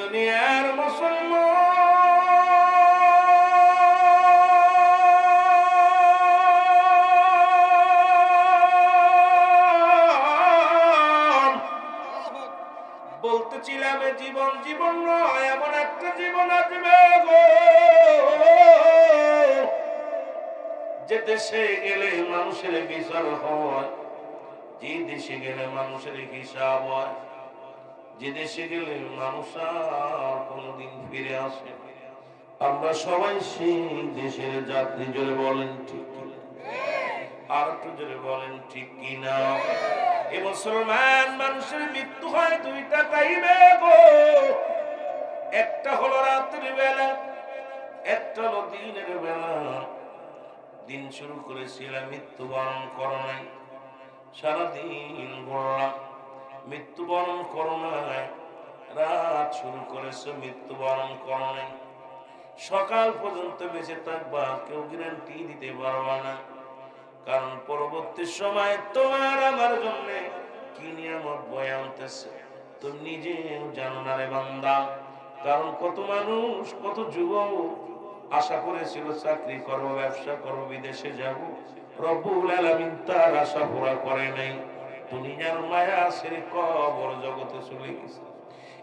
দুনিয়ার মুসলমান বলতেছিলাম জীবন জীবন নয়, এমন একটা জীবন আসবে গো যে দেশে গেলে মানুষের বিচার হয়, যে দেশে গেলে মানুষের হিসাব হয়, যে দেশে গেলে মানুষ আর কোনদিন ফিরে আসে। আমরা সবাই সেই দেশের যাত্রী। জোরে বলেন ঠিক কিনা? আর একটু জোরে বলেন ঠিক কিনা? এ মুসলমান মানুষের মৃত্যু হয় দুইটা টাইমে গো। একটা হলো রাতের বেলা, একটা হলো দিনের বেলা। দিন শুরু করেছিলাম মৃত্যুবরণ করো নাই, সারাদিন বললাম মৃত্যুবরণ করো নাই। রাত শুরু করেছো মৃত্যুবরণ করো নাই, সকাল পর্যন্ত বেঁচে থাকবা কেউ গ্যারান্টি দিতে পারবা না। কারণ পরবর্তী সময় তোমার আমার জন্য কি নিয়ামত বয়ে আনতেছে তুমি নিজেও জানো না রে বান্দা। কারণ কত মানুষ, কত যুবক আশা করেছিল চাকরি করব, ব্যবসা করব, বিদেশে যাব, রব্বুল আলামিন তার আশা পুরা করে নাই। দুনিয়ার মায়া ছেড়ে কবর জগতে চলে গেছে।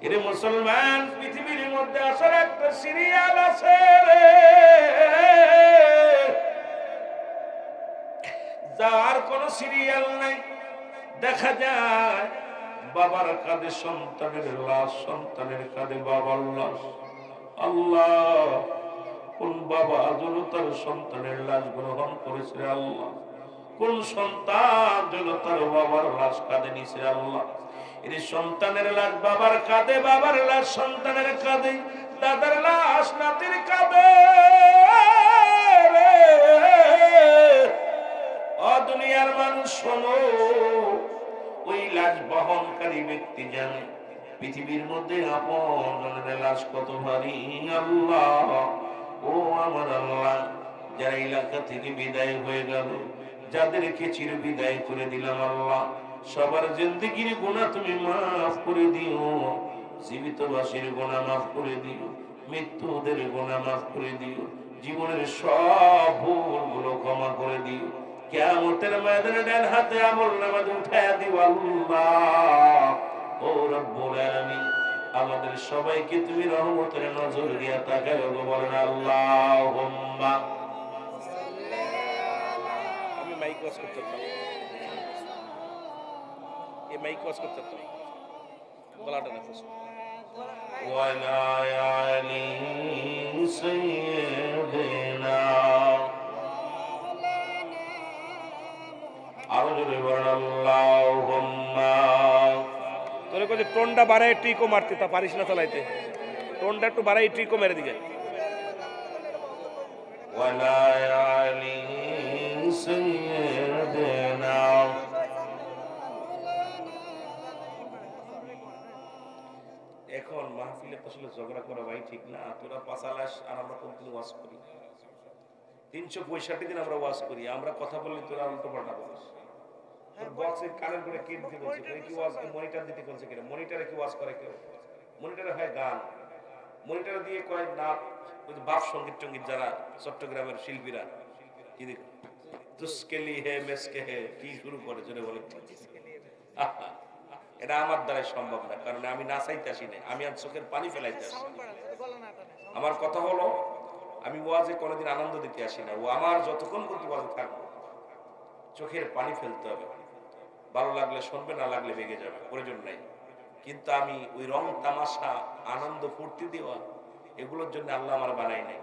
এর মুসলমান পৃথিবীর মধ্যে আসার একটা সিরিয়াল আছে রে, যার কোন সিরিয়াল নাই। দেখা যায় বাবার কাঁধে সন্তানের লাশ, সন্তানের কাঁধে বাবার লাশ। আল্লাহ, কোন বাবা আজও তার সন্তানের লাশ গ্রহণ করেছে আল্লাহ? কোন সন্তান যেন তার বাবার লাশ কাঁধে নিছে আল্লাহ? এর সন্তানের লাশ বাবার কাঁধে, বাবার লাশ সন্তানের কাঁধে, দাদার লাশ নাতির কাঁধে। দুনিয়ার মানুষ শোনো, ওই লাশ বহনকারী ব্যক্তি জানে পৃথিবীর মধ্যে আপনজনের লাশ কত ভারী। আল্লাহ, ও আমার আল্লাহ, যারা এলাকা থেকে বিদায় হয়ে গেল, যাদেরকে চির বিদায় করে দিলাম আল্লাহ, সবার জিন্দেগির গুনাহ তুমি মাফ করে দিও। জীবিতবাসীর গুনাহ মাফ করে দিও, মৃত্যুদের গুনাহ মাফ করে দিও, জীবনের সব ভুলগুলো ক্ষমা করে দিও। কিয়ামতের ময়দানে ডান হাতে আমলনামা উঠায়া দিও আল্লাহ। ও রব্বুল আলামিন, আমাদের সবাইকে তুমি রহমতের নজর দিয়া তাকাও গো, বলেন আল্লাহুম্মা। আমি মাইক ওয়াজ করতে চাই, এই মাইক ওয়াজ করতে চাই, গলাটা না ফুস। ওয়ালা আলি সাইয়্যিদিনা, আরো জোরে বলেন আল্লাহুম্মা। তোরে কই যে টোনটা বাড়ায় ট্রিকও মারতে তা পারিস না চালাইতে, টোনটা একটু বাড়াই ট্রিকও মেরে দিকে। ওয়ালা আলি সাইয়্যিদিনা, এখন মাহফিলে তো আসলে ঝগড়া করা ভাই ঠিক না। তোরা পাঁচালাস আর আমরা কতদিন ওয়াজ করি, 365 দিন আমরা ওয়াজ করি। আমরা কথা বললে তোরা উল্টো পাল্টা বলিস। তোর বক্সের কানের করে কে দিতে বলছে, কেউ কি ওয়াজ মনিটর দিতে বলছে কিনা? মনিটরে কি ওয়াজ করে কেউ? মনিটরে হয় গান, মনিটরে দিয়ে কয় নাচ, ওই যে বাপ সঙ্গীত টঙ্গীত যারা চট্টগ্রামের শিল্পীরা কি দেখ তুস্কেলি হে মেসকে হে কি শুরু করে জোরে বলে। এটা আমার দ্বারা সম্ভব না, কারণ আমি নাচাইতে আসি না, আমি আর চোখের পানি ফেলাইতে আসি। আমার কথা হলো, আমি ওয়াজে কোনোদিন আনন্দ দিতে আসি না। ও আমার যতক্ষণ পর্যন্ত ওয়াজে থাকবো চোখের পানি ফেলতে হবে। ভালো লাগলে শুনবে, না লাগলে ভেঙে যাবে, প্রয়োজন নাই। কিন্তু আমি ওই রং তামাশা, আনন্দ ফুর্তি দেওয়া, এগুলোর জন্য আল্লাহ আমার বানাই নাই।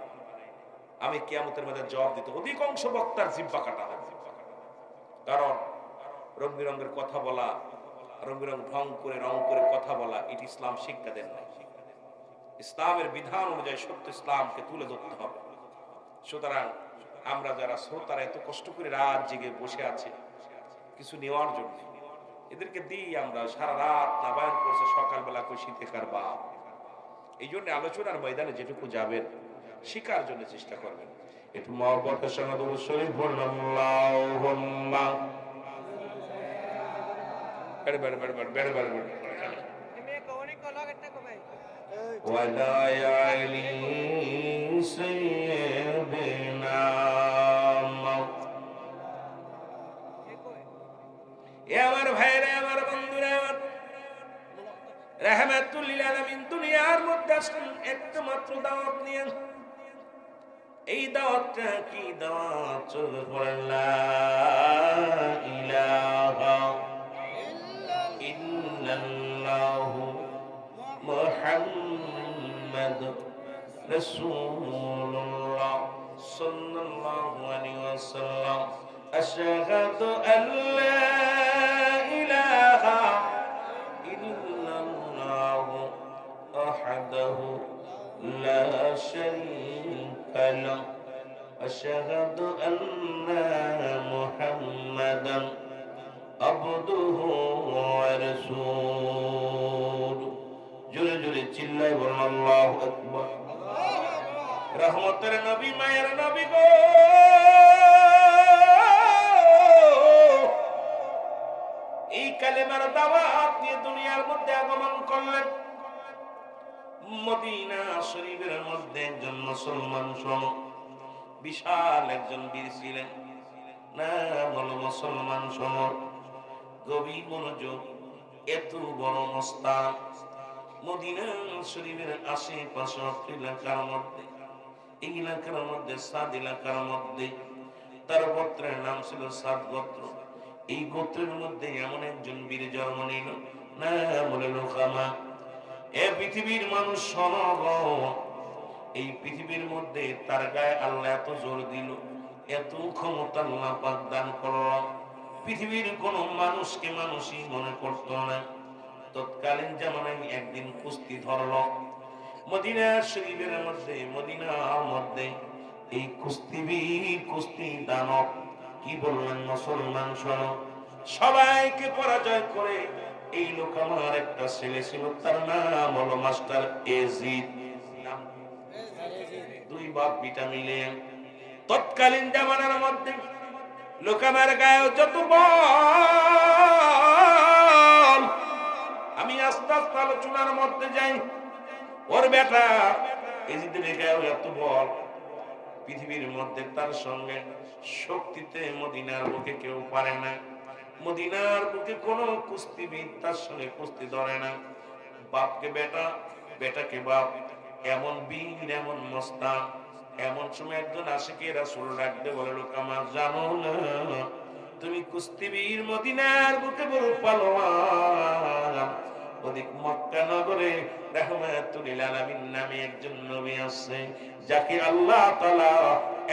আমি কিয়ামতের মধ্যে জবাব দিতে অধিকাংশ বক্তার জিহ্বা কাটা হবে। কারণ রং বিরঙ্গের কথা বলা, রং বিরং ঢং করে রং করে কথা বলা, এটি ইসলাম শিক্ষা দেন নাই। ইসলামের বিধান অনুযায়ী সত্য ইসলামকে তুলে ধরতে হবে। সুতরাং আমরা যারা শ্রোতারা এত কষ্ট করে রাত জেগে বসে আছে কিছু নেওয়ার জন্য, এদেরকে দিই আমরা সারা রাত নাবায়ন করছে, সকালবেলা কই শীতে কার বাপ। এই জন্য আলোচনার ময়দানে যেটুকু যাবেন শিকার জন্য চেষ্টা করবেন। একটু মহব্বতের সঙ্গে দুরূদ শরীফ পড়ুন, আল্লাহুম্মা। বেড়ে বেড়ে বেড়ে বেড়ে বেড়ে বেড়ে বেড়ে ولا يعلي سيدنا আমার ভাইরা আমার বন্ধুরা রাহমাতুল লিল আলামিন দুনিয়ার মধ্যে আসেন একমাত্র দাওয়াত নিয়ে এই দাওয়াতটা কি দাওয়াত চলে পড়েন লা ইলাহা ইল্লাল্লাহু মুহাম্মাদুর রাসূলুল্লাহ সাল্লাল্লাহু আলাইহি ওয়াসাল্লাম আশহাদু আল্লা ইলাহা ইল্লাল্লাহু ওয়াহদাহু লা শারীকা লাহু আশহাদু আন্না মুহাম্মাদান আবদুহু ওয়া রাসূলুহু জোরে জোরে চিল্লায় বলুন আল্লাহু আকবার রহমতের নবী মায়ের নবী গো এই কালেমার দাওয়াত নিয়ে দুনিয়ার মধ্যে আগমন করলেন মদিনা শরীফের মধ্যে একজন মুসলমান সম বিশাল একজন বীর ছিলেন নাম হলো মুসলমান সম গভীর মনোযোগ এত বড় মস্তান মদিনা শরীফের আশেপাশে এলাকার মধ্যে এই এলাকার মধ্যে সাদ এলাকার মধ্যে তার গোত্রের নাম ছিল সাদ গোত্র এই গোত্রের মধ্যে এমন একজন বীর জন্ম নিল নাম হলো লোকামা এ পৃথিবীর মানুষ শোনো এই পৃথিবীর মধ্যে তার গায়ে আল্লাহ এত জোর দিল এত ক্ষমতা আল্লাহ পাক দান করল পৃথিবীর কোন মানুষকে মানুষই মনে করত না তৎকালীন জামানায় একদিন কুস্তি ধরল মদিনা শরীফের মধ্যে মদিনার মধ্যে এই কুস্তি দানব কি বললেন মুসলমান শোনো সবাইকে পরাজয় করে এই লোক আমার একটা ছেলে ছিল তার নাম হলো মাস্টার এজিদ দুই বাপ বিটা মিলে তৎকালীন জামানার মধ্যে লোক আমার গায়ে যত বল আমি আস্তে আস্তে আলোচনার মধ্যে যাই ওর বেটা এজিদের গায়ে এত বল পৃথিবীর মধ্যে তার সঙ্গে শক্তিতে মদিনার বুকে কেউ পারে না মদিনার বুকে কোন কুস্তিবিদ তার সঙ্গে কুস্তি ধরে না বাপকে বেটা বেটাকে বাপ এমন বীর এমন মস্তান এমন সময় একজন আশিকে রাসূল ডাকতে বলে লোক আমার জানো না তুমি কুস্তিবীর মদিনার বুকে বড় পালোয়ান ওদিক মক্কা নগরে রাহমাতুল লিল আলামিন নামে একজন নবী আছে যাকে আল্লাহ তাআলা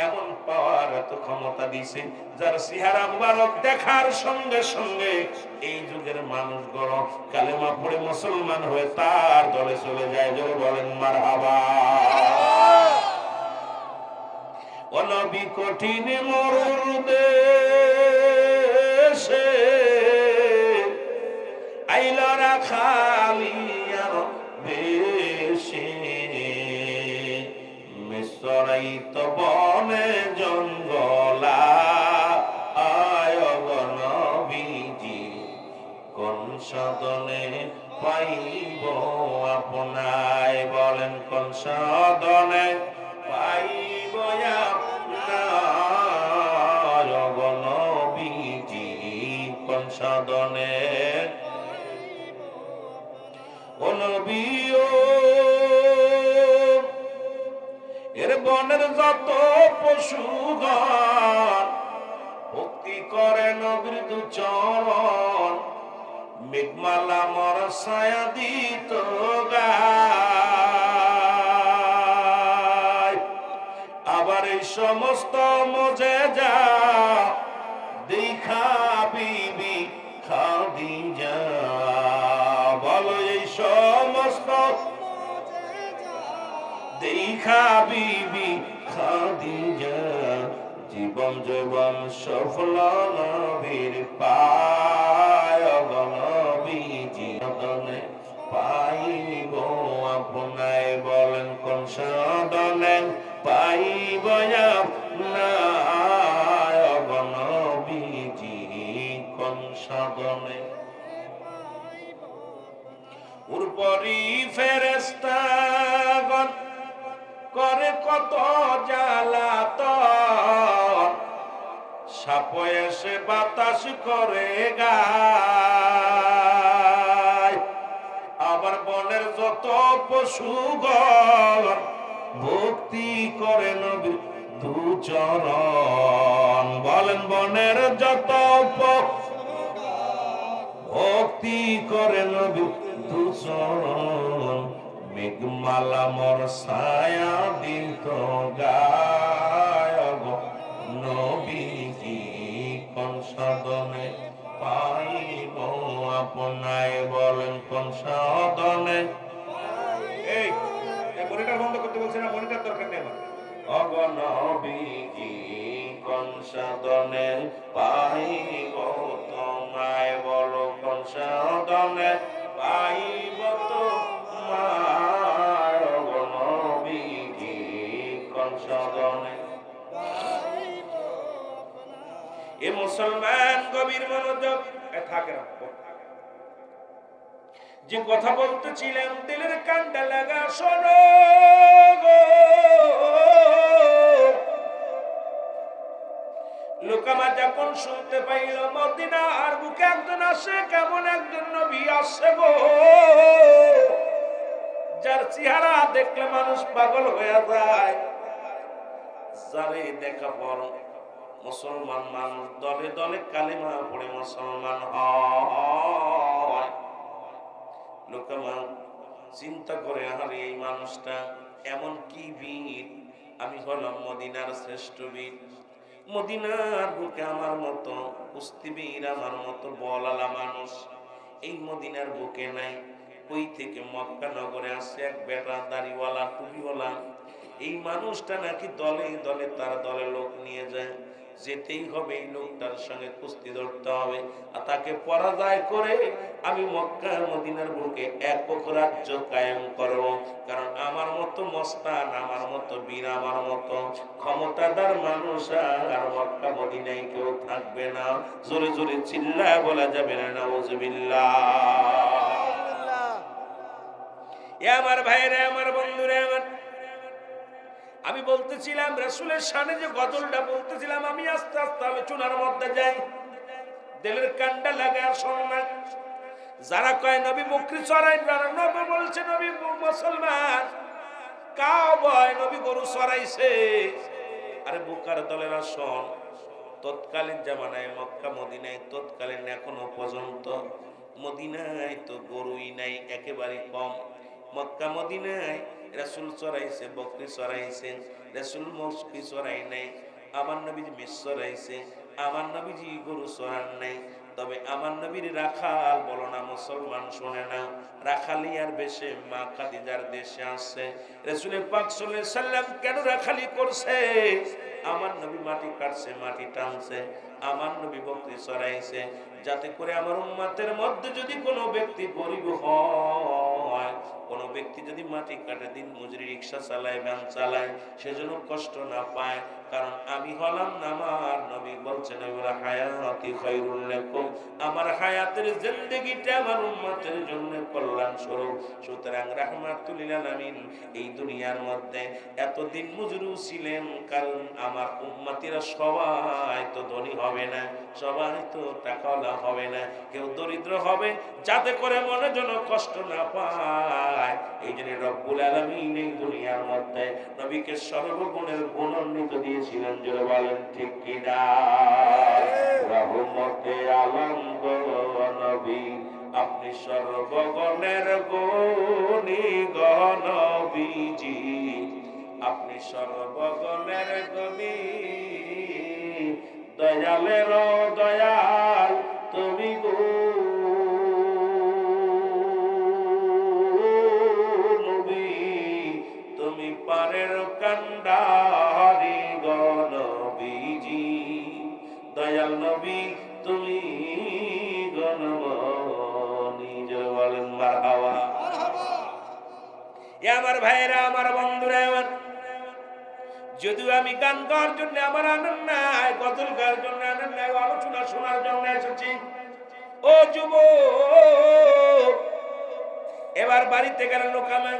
এমন পাওয়ার এত ক্ষমতা দিয়েছে যার চেহারা মুবারক দেখার সঙ্গে সঙ্গে এই যুগের মানুষগুলো কালেমা পড়ে মুসলমান হয়ে তার দলে চলে যায় জোরে বলেন মারহাবা ও নবী কঠিন মরুর দেশে আইলরা খালিয়ার বেশে মিসরাইত বনে জঙ্গলা আয়গ নবীজি কোন সাধনে পাইব আপনায় বলেন কোন সাধনে পাইব আপনায় নবীজি কোন সাধনে ও নবী এর বনের যত পশুগণ ভক্তি করে নবীর দুচরণ মেঘমালা মর ছায়া দিত গায় আবার এই সমস্ত মজেজা দেখা বিবি খাদিজা বলো এই সমস্ত দেখা বিবি খাদিজা জীবন জীবন সফল নবীর পায় নবীজি পাইব আপনায় বলেন কোন সাধনে পাইব আপনায় নবীজি কোন সাধনে উপরি ফেরেশতা কত জ্বালাতন, সাপ এসে বাতাস করে গায়। আবার বনের যত পশুগণ ভক্তি করে নবীর দুচরণ। বলেন বনের যত ভক্তি করে নবীর দুচরণ। মেঘমালা মোর ছায়া দিত গায় গো নবী কি কোন সাধনে পাইব আপনায়। বলেন কোন সাধনে। এই মনিটর বন্ধ করতে বলছে না, মনিটর দরকার নেই আমার। অগো নবী কি কোন সাধনে পাইব তোমায়। বলো কোন সাধনে পাইব তোমায়। অগো নবী কি কোন সাধনে। এ মুসলমান গভীর মনোযোগ থাকে না। যে কথা বলতেছিলাম দিলের কানটা লাগা শোনো গো। লোকামা যখন শুনতে পাইল মদিনার বুকে একজন আসে, কেমন একজন নবী আসে গো, যার চেহারা দেখলে মানুষ পাগল হয়ে যায়, যারে দেখা পর মুসলমান মানুষ দলে দলে কালিমা পড়ে মুসলমান হয়। লোকামা চিন্তা করে, আরে এই মানুষটা এমন কি বীর, আমি হলাম মদিনার শ্রেষ্ঠ বীর। মদিনার বুকে আমার মতো কুস্তিবীর, আমার মতো বলালা মানুষ এই মদিনার বুকে নাই। ওই থেকে মক্কা নগরে আসছে এক বেটা দাড়িওয়ালা টুপিওয়ালা। এই মানুষটা নাকি দলে দলে তার দলে লোক নিয়ে যায়, যেতেই হবে এই লোকটার সঙ্গে কুস্তি ধরতে হবে, আর তাকে পরাজয় করে আমি মক্কা মদিনার বুকে একক রাজ্য কায়েম করব। কারণ আমার মতো মস্তান, আমার মতো বীর, আমার মতো ক্ষমতাদার মানুষ আর মক্কা মদিনায় কেউ থাকবে না। জোরে জোরে চিল্লায় বলা যাবে না নাউজুবিল্লাহ। এ আমার ভাইরা, আমার বন্ধুরা, আমার আমি বলতেছিলাম রাসূলের শানে যে গজলটা বলতেছিলাম, আমি আস্তে আস্তে আলোচনার মধ্যে যাই। দিলের কানটা লাগা শোনো না। যারা কয় নবী বকরি চড়াই, যারা নবী বলছে নবী মুসলমান কাও বয় নবী গরু চড়াইছে। আরে বোকার দলেরা শোন, তৎকালীন জামানায় মক্কা মদিনায়, তৎকালীন এখনো পর্যন্ত মদিনায় তো গরুই নাই, একেবারে কম। মক্কা মদিনায় রাসূল চড়াইছে, বকরি চড়াইছে, রাসূল মস্কি চড়াই নাই। আমার নবীজি মেষ চড়াইছে, আমার নবীজি গরু চড়ান নাই। তবে আমার নবীর রাখাল বলো না, মুসলমান শোনে না, রাখালিয়ার বেশে মা খাদিজার দেশে আসছে। রাসূল পাক সাল্লাল্লাহু আলাইহি সাল্লাম কেন রাখালি করছে? আমার নবী মাটি কাটছে, মাটি টানছে, আমার নবী বকরি চড়াইছে, যাতে করে আমার উম্মতের মধ্যে যদি কোনো ব্যক্তি গরিব হয়, কোনো ব্যক্তি যদি মাটি কাটে, দিন মজুরি, রিক্সা চালায়, ভ্যান চালায়, সেজন্য কষ্ট না পায়। কারণ আমি হলাম না, আমার নবী বলছেন হায়াতি খায়রুল লাকুম, আমার হায়াতের জিন্দেগিটা আমার উম্মতের জন্য কল্যাণ স্বরূপ। সুতরাং রাহমাতুল লিল আলামিন এই দুনিয়ার মধ্যে এতদিন মজুরি ছিলেন, কারণ আমার উম্মতিরা সবাই তো ধনী হবে না, সবাই তো টাকাওয়ালা হবে না, কেউ দরিদ্র হবে, যাতে করে মনে যেন কষ্ট না পায়। এই জন্য রব্বুল আলামিন এই দুনিয়ার মধ্যে নবীকে সর্বগুণের গুণান্বিত দিয়েছিলেন। জোরে বলেন ঠিক কিনা? রহমতে আলম গো নবী, আপনি সর্বগুণের গুণী গো নবীজি, আপনি সর্বগুণের গুণী, দয়ালের দয়াল তুমি গো নবী, তুমি পারের কান্ডারি গো নবীজি, দয়াল নবী তুমি গণমনি। জয় বলেন মারহাবা। আমার ভাইরা, আমার বন্ধুরা, আমার যদিও আমি গান গাওয়ার জন্য আমার আনন্দ নাই, গজল গাওয়ার জন্য আনন্দ নাই, আলোচনা শোনার জন্য এসেছি। ও যুবক, এবার বাড়িতে গেলে লোকামা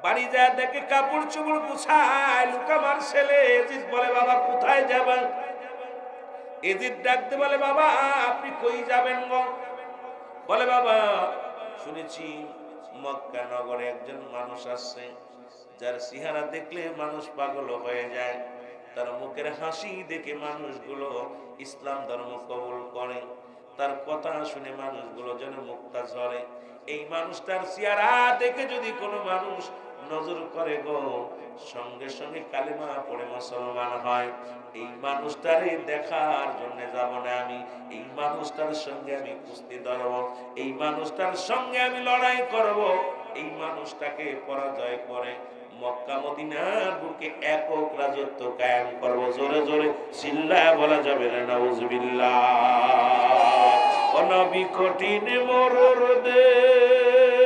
বাড়ি যায় দেখে কাপড় চোপড় গুছায় লুকামার ছেলে এজিদ বলে বাবা কোথায় যাবেন? এজিদ ডাকতে বলে বাবা আপনি কই যাবেন গো? বলে বাবা শুনেছি মক্কা নগরে একজন মানুষ আছে যার চেহারা দেখলে মানুষ পাগল হয়ে যায়, তার মুখের হাসি দেখে মানুষগুলো ইসলাম ধর্ম কবুল করে, তার কথা শুনে মানুষগুলো যেন মুক্তা ঝরে। এই মানুষটার চেহারা দেখে যদি কোনো মানুষ নজর করে গো সঙ্গে সঙ্গে কালেমা পড়ে মুসলমান হয়। এই মানুষটারে দেখার জন্য যাব না আমি, এই মানুষটার সঙ্গে আমি কুস্তি ধরব, এই মানুষটার সঙ্গে আমি লড়াই করব, এই মানুষটাকে পরাজয় করে মক্কা মদিনার বুকে একক রাজত্ব কায়েম করব। জোরে জোরে চিল্লায় বলা যাবে না নাউজুবিল্লাহ। ও নবী কঠিন মরুর দেশে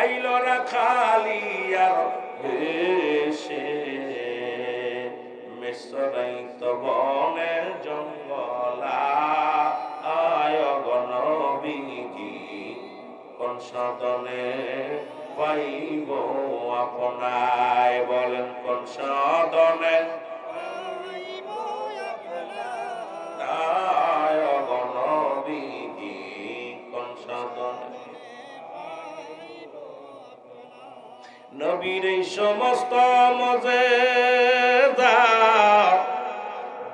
আইলরা খালি আর দেশে মিসরাই তো বনে জঙ্গলা আয় গনবীজি কোন সাধনে পাইব আপনায়? বলেন কোন সাধনে আয় গনবীজি কোন সাধনে? নবীর এই সমস্ত মজেদা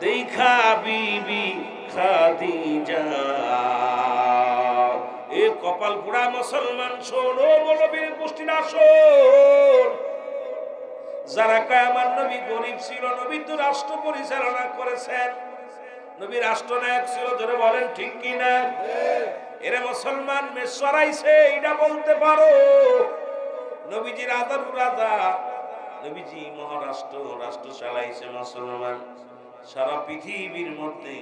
দেখা বিবি খাদিজা। এ কপাল পুরা মুসলমান শোনো, মৌলবীর গোষ্ঠীরা শোন, যারা কয় আমার নবী গরিব ছিল, নবী তো রাষ্ট্র পরিচালনা করেছেন, নবী রাষ্ট্রনায়ক ছিল, ধরে বলেন ঠিক কিনা? এরা মুসলমান মেষ চড়াইছে এটা বলতে পারো? নবীজি রাজার রাজা, নবীজি মহারাষ্ট্র রাষ্ট্র চালাইছে মুসলমান। সারা পৃথিবীর মধ্যে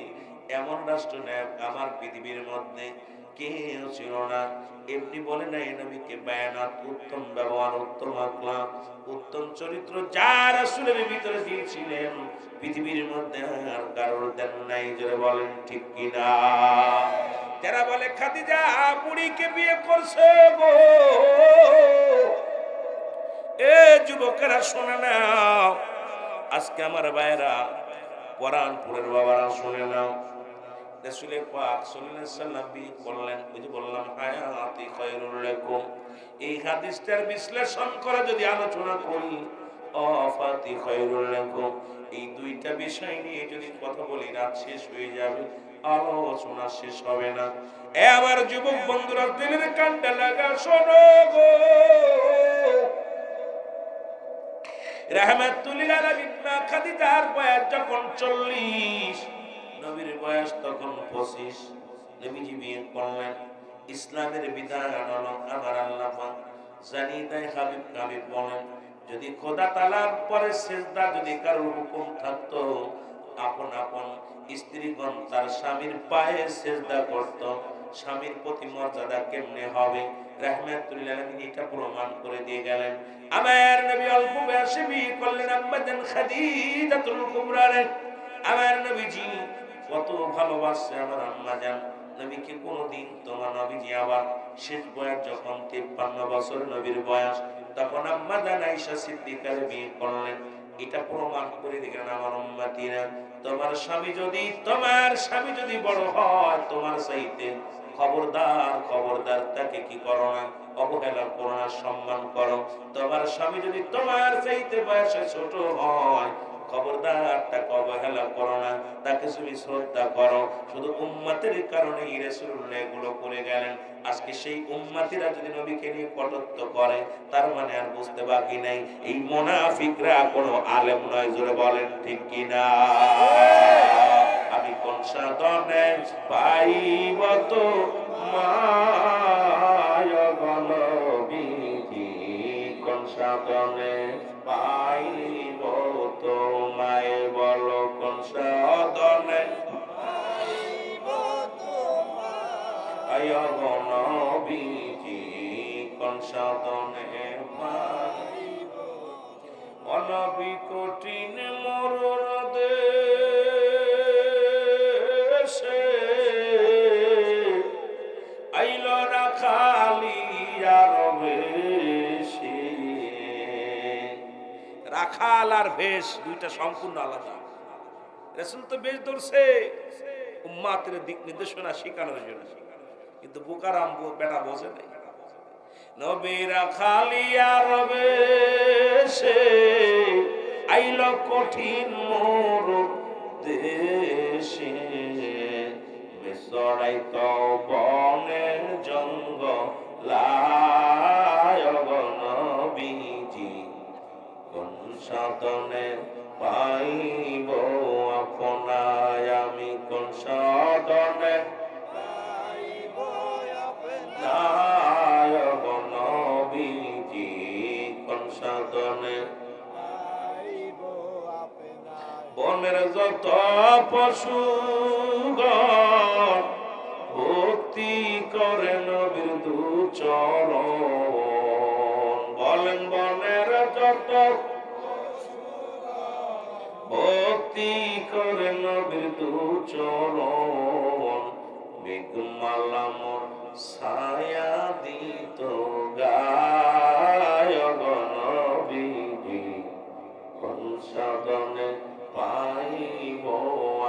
এমন রাষ্ট্রনায়ক আমার পৃথিবীর মধ্যে কেউ ছিল না। এমনি বলে নাই নবীকে বায়ানাত, উত্তম ব্যবহার, উত্তম আখলাক, উত্তম চরিত্র যা রাসূলের ভিতরে দিয়েছিলেন পৃথিবীর মধ্যে আর কারোর দেন নাই। জোরে বলেন ঠিক কিনা? যারা বলে খাদিজা বুড়িকে বিয়ে করছে গো, এ যুবকেরা শোনে নাও, আজকে আমার ভাইরা পরানপুরের বাবারা শুনে নাও, রাসূল পাক সাল্লাল্লাহু আলাইহি সাল্লাম বিয়ে করলেন, ওই যে বললাম হায়াতি খায়রুল লাকুম। এই হাদিসটার বিশ্লেষণ করে যদি আলোচনা করি, আফাতি খায়রুল লাকুম, এই দুইটা বিষয় নিয়ে যদি কথা বলি রাত শেষ হয়ে যাবে, আলোচনা শেষ হবে না। এ আমার যুবক বন্ধুরা দিলের কানটা লাগা শোনো গো, রাহমাতুল লিল আলামিন মা খাদিজার বয়স যখন 40, নবীর বয়স তখন 25, নবীজি বিয়ে করলেন। ইসলামের বিধান হলো আমার আল্লাহ পাক জানিয়ে দেয়, হাবিব হাবিব বলেন যদি খোদা তাআলার পরে সিজদা যদি কারোর হুকুম থাকতো, আপন আপন স্ত্রীগণ তার স্বামীর পায়ে সিজদা করত, স্বামীর প্রতি মর্যাদা কেমনে হবে? রাহমাতুল লিল আলামিন এটা প্রমাণ করে দিয়ে গেলেন। আমার নবী অল্প বয়সে বিয়ে করলেন আম্মা জান খাদিজাতুল কুবরা রে। আমার নবীজি কত ভালোবাসে আমার আম্মা জান নবীকে। কোনদিন তোমার নবীজি আবার শেষ বয়স যখন 53 বছর নবীর বয়স, তখন আম্মা জান আয়েশা সিদ্দিকার বিয়ে করলেন। এটা প্রমাণ করে দিলেন আমার উম্মতিরা, তোমার স্বামী যদি বড় হয় তোমার চাইতে, খবরদার খবরদার তাকে কি করো না, অবহেলা করো না, সম্মান করো। তোমার স্বামী যদি তোমার চাইতে বয়সে ছোট হয়, খবরদার তাকে অবহেলা করো না, তাকে তুমি শ্রদ্ধা করো। শুধু উম্মতের কারণে রাসূলুল্লাহ এগুলো করে গেলেন। আজকে সেই উম্মতিরা যদি নবীকে নিয়ে কটূক্তি করে, তার মানে আর বুঝতে বাকি নাই এই মুনাফিকরা কোনো আলেম নয়। জোরে বলেন ঠিক কিনা? আমি কোন সাধনে পাইব তো মায় গলবিধি, কোন সাধনে পাইব তো মায়, বলো কোন সাধনে আয় গলবিধি, কোন সাধনে পাইব? অনবী কঠিন মরুর দেশে আইল না খালি আর বেশে। রাখাল আর ভেষ দুইটা সম্পূর্ণ আলাদা। রাসূল তো বেশ ধরছে উম্মাতের দিক নির্দেশনা শেখানোর জন্য, কিন্তু বোকারাম বেটা বোঝে নাই। নবীরা খালিয়ার বেশে আইল কঠিন মোর দেশে, মিসরাই তো বনের জঙ্গলায় নবীজি কোন সাধনে পাইব আপনায়, আমি কোন সাধনে পাইব আপনায় নবীজি, কোন সাধনে পাইব আপনায়। বনের যত পশুগণ ভক্তি করে নবীর দুচরণ, বলেন বনের যত ভক্তি করে নবীর দুচরণ, মেঘমালা মোর ছায়া দিত গায় নবীজি কোন সাধনে পাইব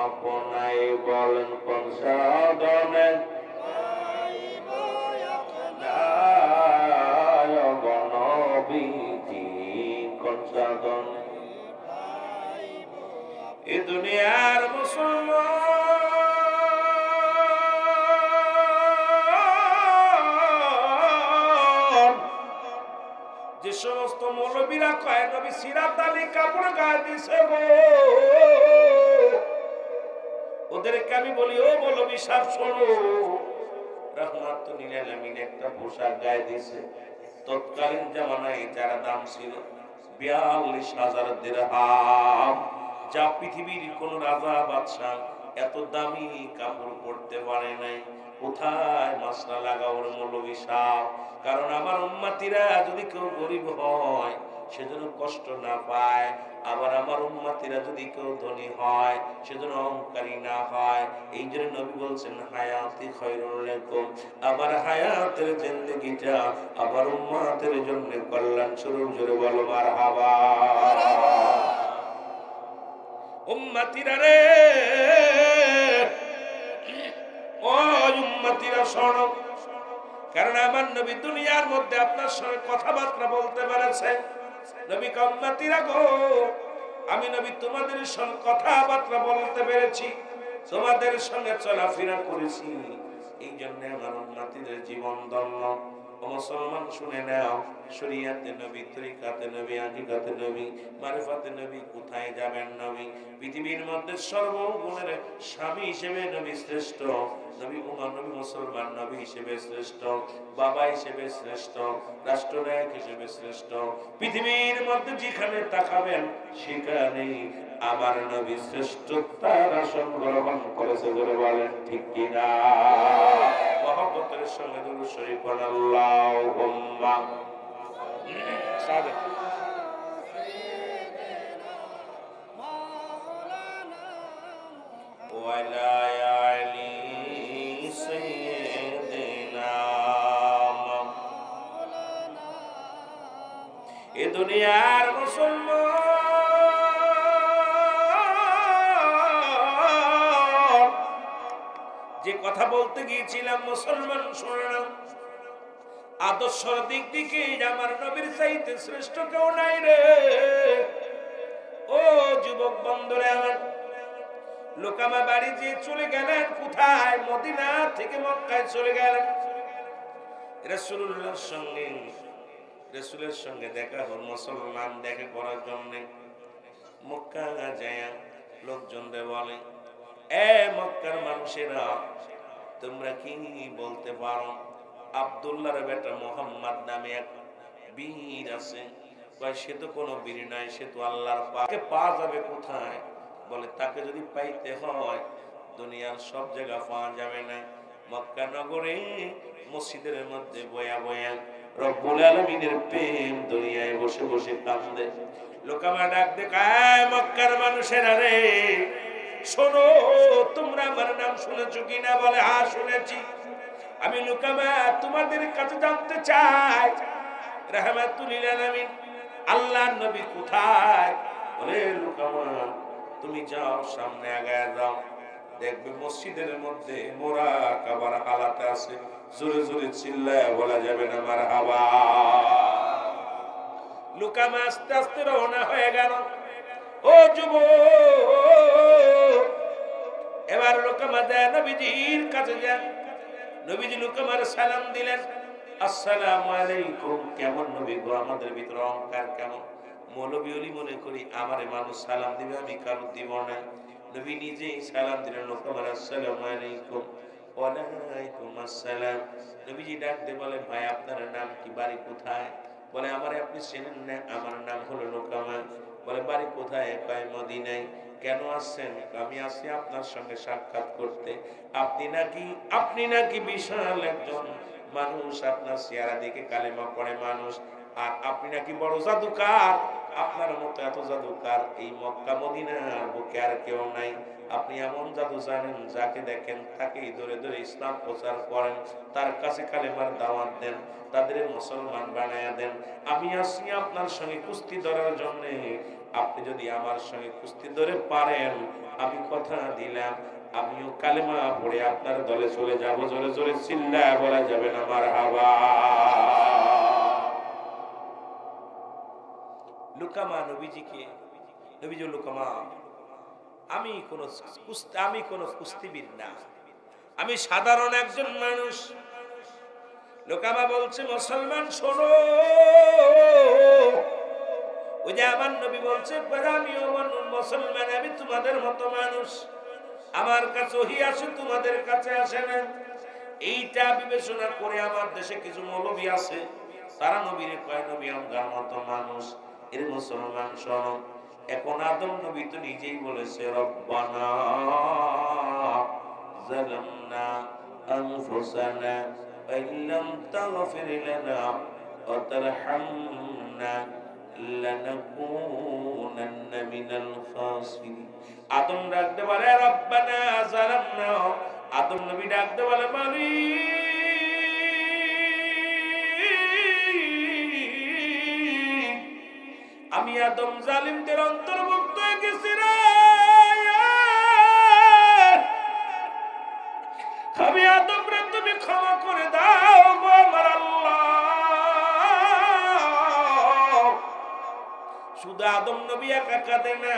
আপনায়, বলেন কোন সাধনে পাইব আপনায় নবীজি, কোন সাধনে পাইব। এ দুনিয়ার মুসলমান যে সমস্ত মৌলবীরা কয় নবী সিরাত আলী কাপড় গায়ে দিছে গো, ওদেরকে আমি বলি ও মৌলবী সাহেব শোনো, রাহমাতুল আলামিন একটা পোশাক গায়ে দিছে, তৎকালীন জামানায় যারা দাম ছিল 42,000 দিরহাম, যা পৃথিবীর কোন রাজা বাদশা এত দামি কাপড় পরতে পারে নাই। কোথায় মাসলা লাগাও মৌলবী সাহেব? কারণ আমার উম্মতিরা যদি কেউ গরিব হয় সেজন্য কষ্ট না পায়, আবার আমার উম্মতিরা যদি কেউ ধনী হয় সেজন্য অহংকারী না হয়। এই জন্য নবী বলছেন হায়াতি খায়রুল লাকুম, আমার হায়াতের জিন্দেগিটা আমার উম্মতের জন্য কল্যাণ স্বরূপ। জোরে বলো মারহাবা। উম্মতিরা রে, ও উম্মতিরা শোনো, কারণ আমার নবী দুনিয়ার মধ্যে আপনার সঙ্গে কথাবার্তা বলতে পেরেছে। নবী উম্মতিরা গো, আমি নবী তোমাদের সঙ্গে কথাবার্তা বলতে পেরেছি, তোমাদের সঙ্গে চলাফেরা করেছি, এই জন্য আমার উম্মতিদের জীবন ধন্য। ও মুসলমান শুনে নাও, শরীয়তে নবী, তরিকাতে নবী, আকিদাতে নবী, মারিফাতে নবী, কোথায় যাবেন নবী? পৃথিবীর মধ্যে সর্বগুণের স্বামী হিসেবে নবী শ্রেষ্ঠ, নবী উম্মাহ, নবী মুসলমান নবী হিসেবে শ্রেষ্ঠ, বাবা হিসেবে শ্রেষ্ঠ, রাষ্ট্রনায়ক হিসেবে শ্রেষ্ঠ। পৃথিবীর মধ্যে যেখানে তাকাবেন সেখানেই আমার নবী শ্রেষ্ঠতার আসন গ্রহণ করেছে। ধরে বলেন ঠিক কিনা? মহব্বতের সঙ্গে দুরূদ শরীফ পড়ুন, আল্লাহুম্মা সাদাত ওয়ালা আলি সাইয়্যিদিনা মাওলানা। এ দুনিয়ার মুসলমান যে কথা বলতে গিয়েছিলাম, মুসলমান শোনো না, আদর্শের দিক থেকে আমার নবীর চাইতে শ্রেষ্ঠ কেউ নাই রে। ও যুবক বন্ধুরা আমার, লোকামা বাড়ি যে চলে গেলেন কোথায়? মদিনা থেকে মক্কায় চলে গেলেন। রাসূলুল্লাহর সঙ্গে, রাসূলের সঙ্গে দেখা হল, মুসলমান দেখা করার জন্য মক্কা যায় লোকজনদের বলে, এ মক্কার মানুষেরা, তোমরা কি বলতে পারো আব্দুল্লাহর বেটা মুহাম্মদ নামে এক বীর আছে? সে তো কোনো বীর নাই, সে তো আল্লাহর পাকে পাওয়া যাবে কোথায়? বলে তাকে যদি পাইতে হয় দুনিয়ার সব জায়গা পাওয়া যাবে না, মক্কা নগরে মসজিদের মধ্যে বয়া বয়া রব্বুল আলামিনের প্রেম দুনিয়ায় বসে বসে কান্দে। লোকামা ডাক দেখায়, মক্কার মানুষেরা রে শোনো, তোমরা আমার নাম শুনেছো কিনা? বলে হ্যাঁ শুনেছি। আমি লুকামা তোমাদের কাছে জানতে চাই রাহমাতুল লিল আলামিন আল্লাহর নবী কোথায়? বলে লুকামা তুমি যাও, সামনে আগায় যাও, দেখবে মসজিদের মধ্যে মুরাকাবার হালাতে আছে। জোরে জোরে চিল্লায় বলা যাবে না মারহাবা। লুকামা আস্তে আস্তে রওনা হয়ে গেল। ও যুবক, এবার লুকামা যায় নবীজির কাছে যান। নবীজি লুকামার সালাম দিলেন, আসসালামু আলাইকুম। কেমন নবী গো, আমাদের ভিতরে অহংকার কেমন? মৌলবী ওলি মনে করি আমারে মানুষ সালাম দিবে, আমি কারো দিব না। নবী নিজেই সালাম দিলেন লুকামার, আসসালামু আলাইকুম। ওয়ালাইকুম আসসালাম। নবীজি ডাক দিয়ে বলে, ভাই আপনার নাম কি, বাড়ি কোথায়? বলে, আমারে আপনি চেনেন না? আমার নাম হলো লুকামা। বলে, বাড়ি কোথায়? কয় মদিনায়। কেন আসছেন? আমি আসি আপনার সঙ্গে সাক্ষাৎ করতে। আপনি নাকি বিশাল একজন মানুষ, আপনার চেহারা দেখে কালেমা পড়ে মানুষ, আর আপনি নাকি বড় জাদুকার। আপনার মতো এত জাদুকার এই মক্কা মদিনার বুকে আর কেউ নাই। আপনি এমন জাদু জানেন, যাকে দেখেন তাকেই ধরে ধরে ইসলাম প্রচার করেন, তার কাছে কালেমার দাওয়াত দেন, তাদের মুসলমান বানায়া দেন। আমি আসি আপনার সঙ্গে কুস্তি ধরার জন্য। আপনি যদি আমার সঙ্গে কুস্তি ধরে পারেন, আমি কথা দিলাম আমিও কালেমা পড়ে আপনার দলে চলে যাব। জোরে জোরে চিল্লায় বলা যাবে না মারহাবা। লুকামা নবীজিকে, নবীজি লুকামা আমি কোন কুস্তিবীর না, আমি সাধারণ একজন মানুষ। লুকামা বলছে, মুসলমান শোনো, ওই যে আমার নবী বলছে আমিও মুসলমান, আমি তোমাদের মতো মানুষ, আমার কাছে ওহী আসে, তোমাদের কাছে আসে না। এইটা বিবেচনা করে আমার দেশে কিছু মৌলবী আছে, তারা নবীরে কয় নবী আমগার মতো মানুষ। এর মুসলমান শোনো, এখন আদম নবী তো নিজেই বলেছে, রব্বানা যালামনা আনফুসানা ওয়া ইল্লাম তাগফির লানা ওয়া তারহামনা লানাকুনান্না মিনাল খাসিরিন। আদম ডাকতে বলে রব্বানা যালামনা, আদম নবী ডাকতে বলে মালিক আমি আদম জালিমদের অন্তর্ভুক্ত হয়ে গেছি রে, আমি আদম রে তুমি ক্ষমা করে দাও গো আমার আল্লাহ। শুধু আদম নবী একা কাঁদে না,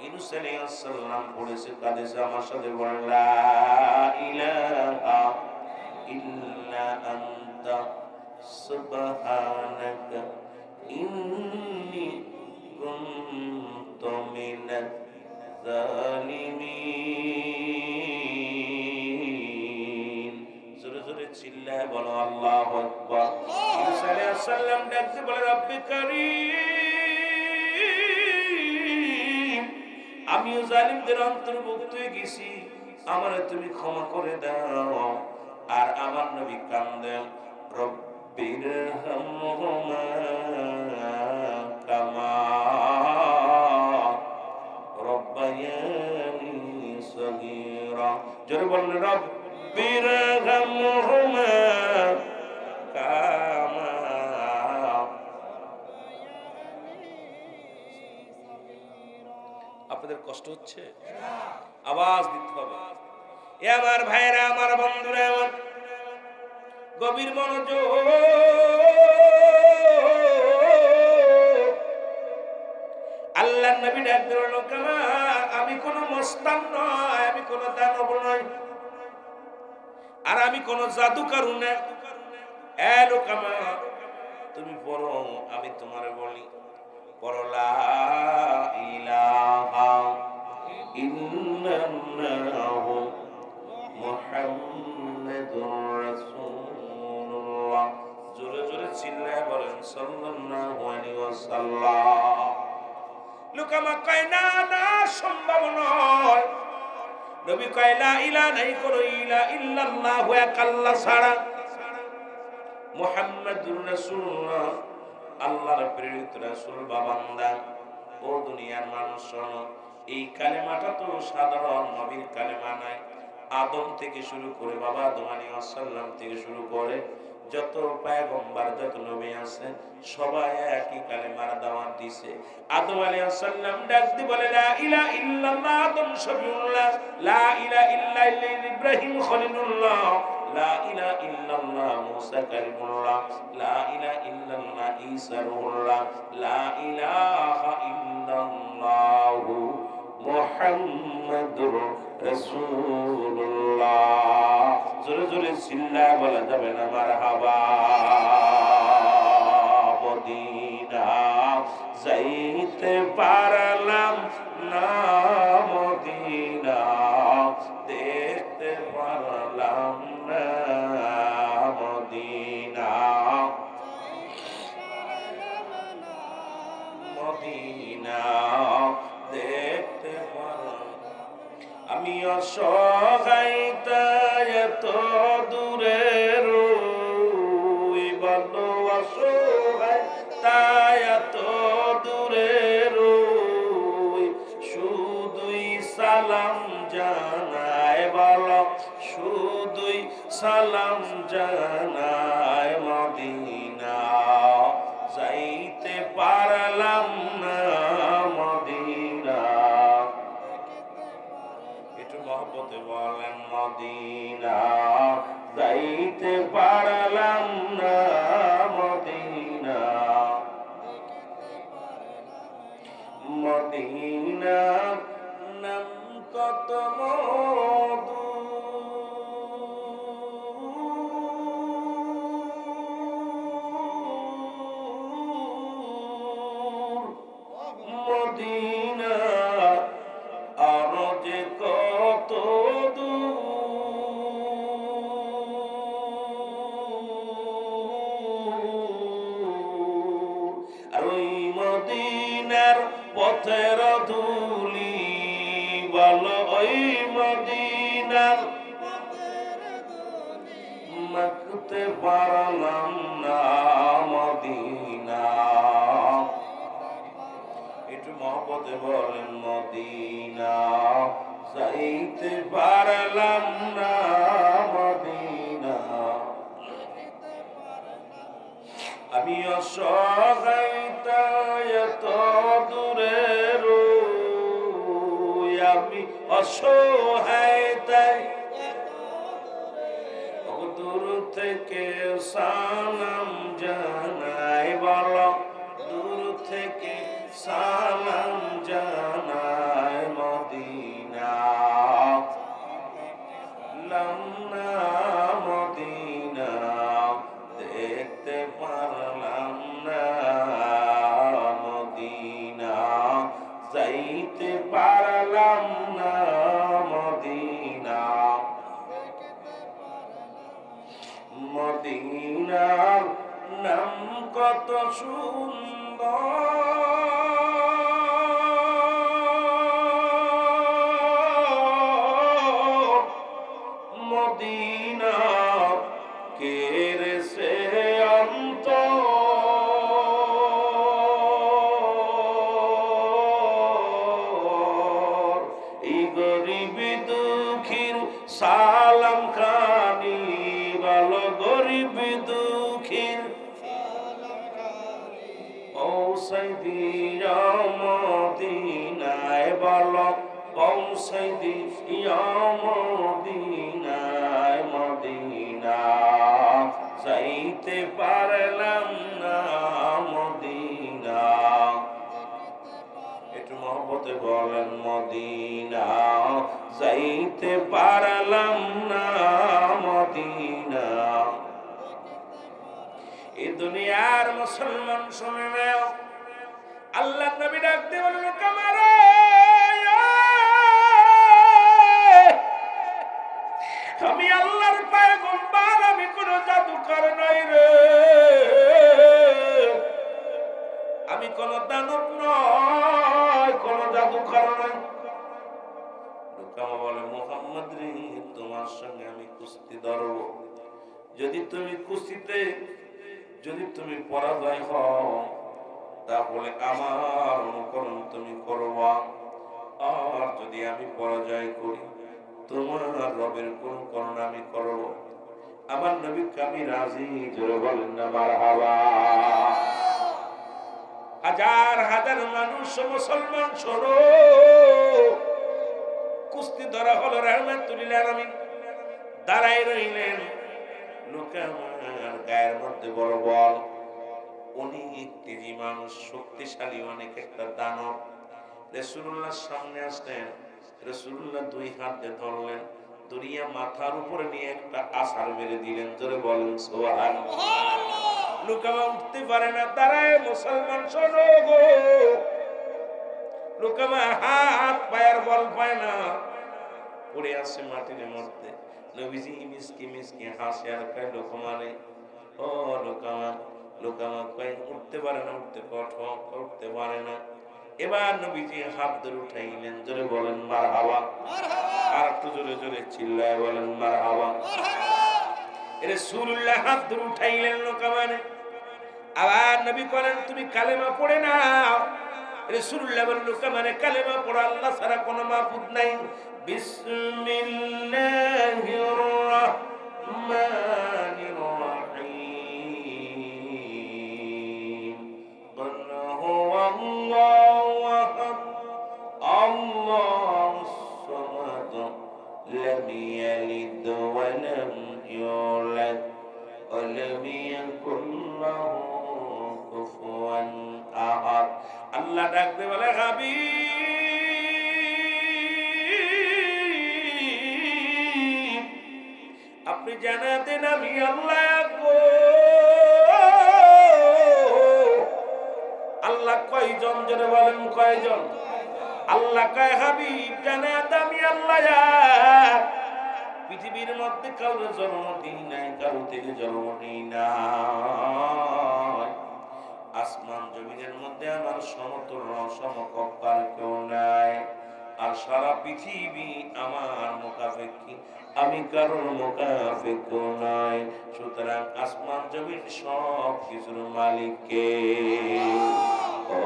ইউনূস আলাইহিস সালাম পড়েছে, কাঁদেছে। আমার সাথে বলেন লা ইলাহা ইল্লা আনতা সুবহানাকা ইন্নী কুনতু মিনাজ জালিমিন। জোরে জোরে চিল্লায় বলো আল্লাহু আকবার। ইউনূস আলাইহিস সালাম ডাকতে বলে রব্বি কারীম, আমিও জালিমদের অন্তর্ভুক্ত হয়ে গেছি, আমারে তুমি ক্ষমা করে দাও। আর আমার নবী কান্দেন, রব্বিরহামহুমা কামা রব্বায়ানি সগীরা। জোরে বলেন রব্বিরহামহুমা কামা। আপনাদের কষ্ট হচ্ছে? আওয়াজ দিতে হবে। এ আমার ভাইরা, আমার বন্ধুরা, আমার গভীর মনোযোগ। আল্লাহর নবী ডাক দিলেন, লুকামা আমি কোন মস্তান নয়, আমি কোন দানব নই, আর আমি কোন জাদুকর না। এ লুকামা তুমি পড়ো, আমি তোমারে বলি, পড়ো লা ইলাহা ইল্লাল্লাহু মুহাম্মাদুর রাসূলুল্লাহ। জোরে জোরে চিল্লায় বলেন সাল্লাল্লাহু আলাইহি ওয়াসাল্লাম। লুকামা কয় না, না সম্ভব নয়। নবী কয় লা ইলাহা নাই কোন ইলা ইল্লাল্লাহু এক আল্লাহ ছাড়া, মুহাম্মাদুর রাসূলুল্লাহ আল্লাহর প্রেরিত রাসূল বা বান্দা। ও দুনিয়ার মানুষ শোনো, এই কালেমাটা তো সাধারণ নবীর কালেমা নাই, আদম থেকে শুরু করে বাবা আদম আলাইহিস সালাম থেকে শুরু করে যত পয়গম্বর যত নবী আছে সবাই একই কালেমার দাওয়াত দিয়েছে। আদম আলাইহিস সালাম ডাক দিয়ে বলে লা ইলাহা ইল্লাল্লাহ, আদম শফিউল্লাহ, লা ইলাহা ইল্লাল্লাহ ইব্রাহিম খলিলুল্লাহ, লা ইলাহা ইল্লাল্লাহ মুসা কালিমুল্লাহ, লা ইলাহা ইল্লাল্লাহ ঈসা রূহুল্লাহ, লা ইলাহা ইল্লাল্লাহ মুহাম্মাদুর রাসূলুল্লাহ। জোরে জোরে চিল্লায় বলা যাবে না মারহাবা। মদিনা যাইতে পারলাম না, মদিনা দেখতে পারলাম না, মদিনা মদিনা দেখতে পারলাম। আমি অসহায় তাই এত দূরে রই, বলো অসহায় তাই এত দূরে রই, শুধুই সালাম জানাই, বলো শুধুই সালাম জানাই, মদিনা যাইতে পারলাম না, মদিনা। একটু মহব্বতে বলেন মদিনা যাইতে পারলাম না, মদিনা মদিনা নাম কত মধু, মদিনা আরো যে কত দূর, আর ওই মদিনার পথের ধুলি, বলো ওই মদিনার মাখতে পারলাম না, মদিনা। একটু মহব্বতে বলেন মদিনা যাইতে পারলাম না, মদিনা। আমি অসহায় তাই এত দূরে রই, আমি অসহায় তাই দূর থেকে সালাম জানাই, বলো দূর থেকে সালাম জানাই, মদিনা লামনা, মদিনা দেখতে পারলাম না, মদিনা যাইতে পারলাম না, মদিনা মদিনার নাম কত সুন্দর, মদিনা কেড়ে সে অন্তর, এই গরিব দুঃখীর সালাম খানি, বলো গরিব দুঃখীর পৌঁছাই দিয়া মদিনায়, বলো পৌঁছাই দিয়া মদিনায়, মদিনা যাইতে পারলাম না, মদিনা। একটু মহব্বতে বলেন মদিনা যাইতে পারলাম না, মদিনা। এই দুনিয়ার মুসলমান শুনে নাও, আল্লাহ নবী ডাক দিয়ে বলল কামারে, আমি আল্লাহর পয়গম্বর, আমি কোন জাদুকর নই রে, আমি কোন দানব নয়, কোন জাদুকর নই। লোকামা বলে মুহাম্মদ রে, তোমার সঙ্গে আমি কুস্তি ধরব, যদি তুমি কুস্তিতে যদি তুমি পরাজয় হও তাহলে আমার অনুকরণ তুমি করবা, আর যদি আমি পরাজয় করি তোমার রবের কোন করুণা আমি করব। আমার নবী আমি রাজি, জোরে বলেন না মারহাবা। হাজার হাজার মানুষ মুসলমান শোনো, কুস্তি ধরা হলো, রহমাতুল্লিল আলামিন দাঁড়াই রইলেন। লোকে আমার গায়ের মধ্যে বড় বল, অনেক তেজি মানুষ, শক্তিশালী অনেক একটা দানব। রাসূলুল্লাহর সামনে আসলেন, রাসূলুল্লাহ দুই হাত দিয়ে ধরলেন, দুনিয়া মাথার উপরে নিয়ে একটা আছাড় মেরে দিলেন। জোরে বলেন সুবহানাল্লাহ। লুকামা উঠতে পারে না, দাঁড়ায়। মুসলমান শোনো গো, লুকামা হাত পায়ের বল পায় না, পড়ে আছে মাটির মধ্যে। নবীজি মিসকি মিসকি হাসে আর কয়, লোকমানে ও লোকামা। লোকামা কয় উঠতে পারে না, উঠতে পারে না। এবার নবীজি হাত ধরে উঠাইলেন। জোরে বলেন মারহাবা। আর একটু জোরে জোরে চিল্লায় বলেন মারহাবা। রাসূলুল্লাহ হাত ধরে উঠাইলেন লোকামানে। আবার নবী বলেন তুমি কালেমা পড়ে নাও। রাসূলুল্লাহ বলেন লোকামানে কালেমা পড়ো, আল্লাহ ছাড়া কোনো মাবুদ নাই। বিসমিল্লাহির রাহমানির রাহিম। কুল হুয়াল্লাহু আহাদ, আল্লাহুস সামাদ, লাম ইয়ালিদ ওয়া লাম ইউলাদ ওয়া লাম ইয়াকুল লাহু কুফুয়ান আহাদ। আল্লাহ ডাকতে বলে, হাবিব আপনি জানা দেন আমি আল্লাহ গো। আল্লাহ কয়জন? জোরে বলেন কয়জন? আল্লাহ কয় হাবিব জানা দেন আমি আল্লাহ। পৃথিবীর মধ্যে কারোর জন্ম দিই নাই, কারো থেকে জন্ম দিই নাই। আসমান জমিনের মধ্যে আমার সমতুল্য সমকক্ষ আর কেউ নাই। আর সারা পৃথিবী আমার মুখাপেক্ষী, আমি কারোর মুখাপেক্ষী নাই। সুতরাং আসমান জমিন সব কিছুর মালিক কে? ও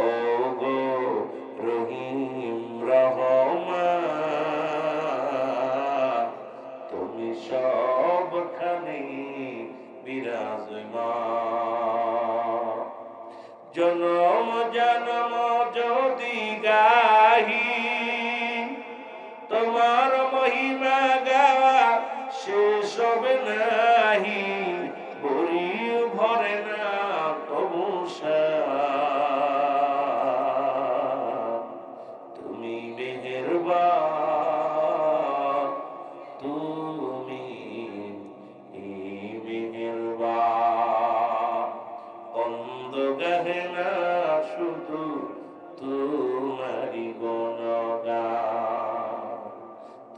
গো রহিম রহমান, তুমি সবখানে বিরাজমান। জনম জনম যদি গাহি তোমার মহিমা গাওয়া শেষ হবে নাহি। বড়ি ভরে না তবু তুমি মেহেরবান, তুমি মেহেরবান। অন্ধ গাহে না শুধু তোমারি গুণগান।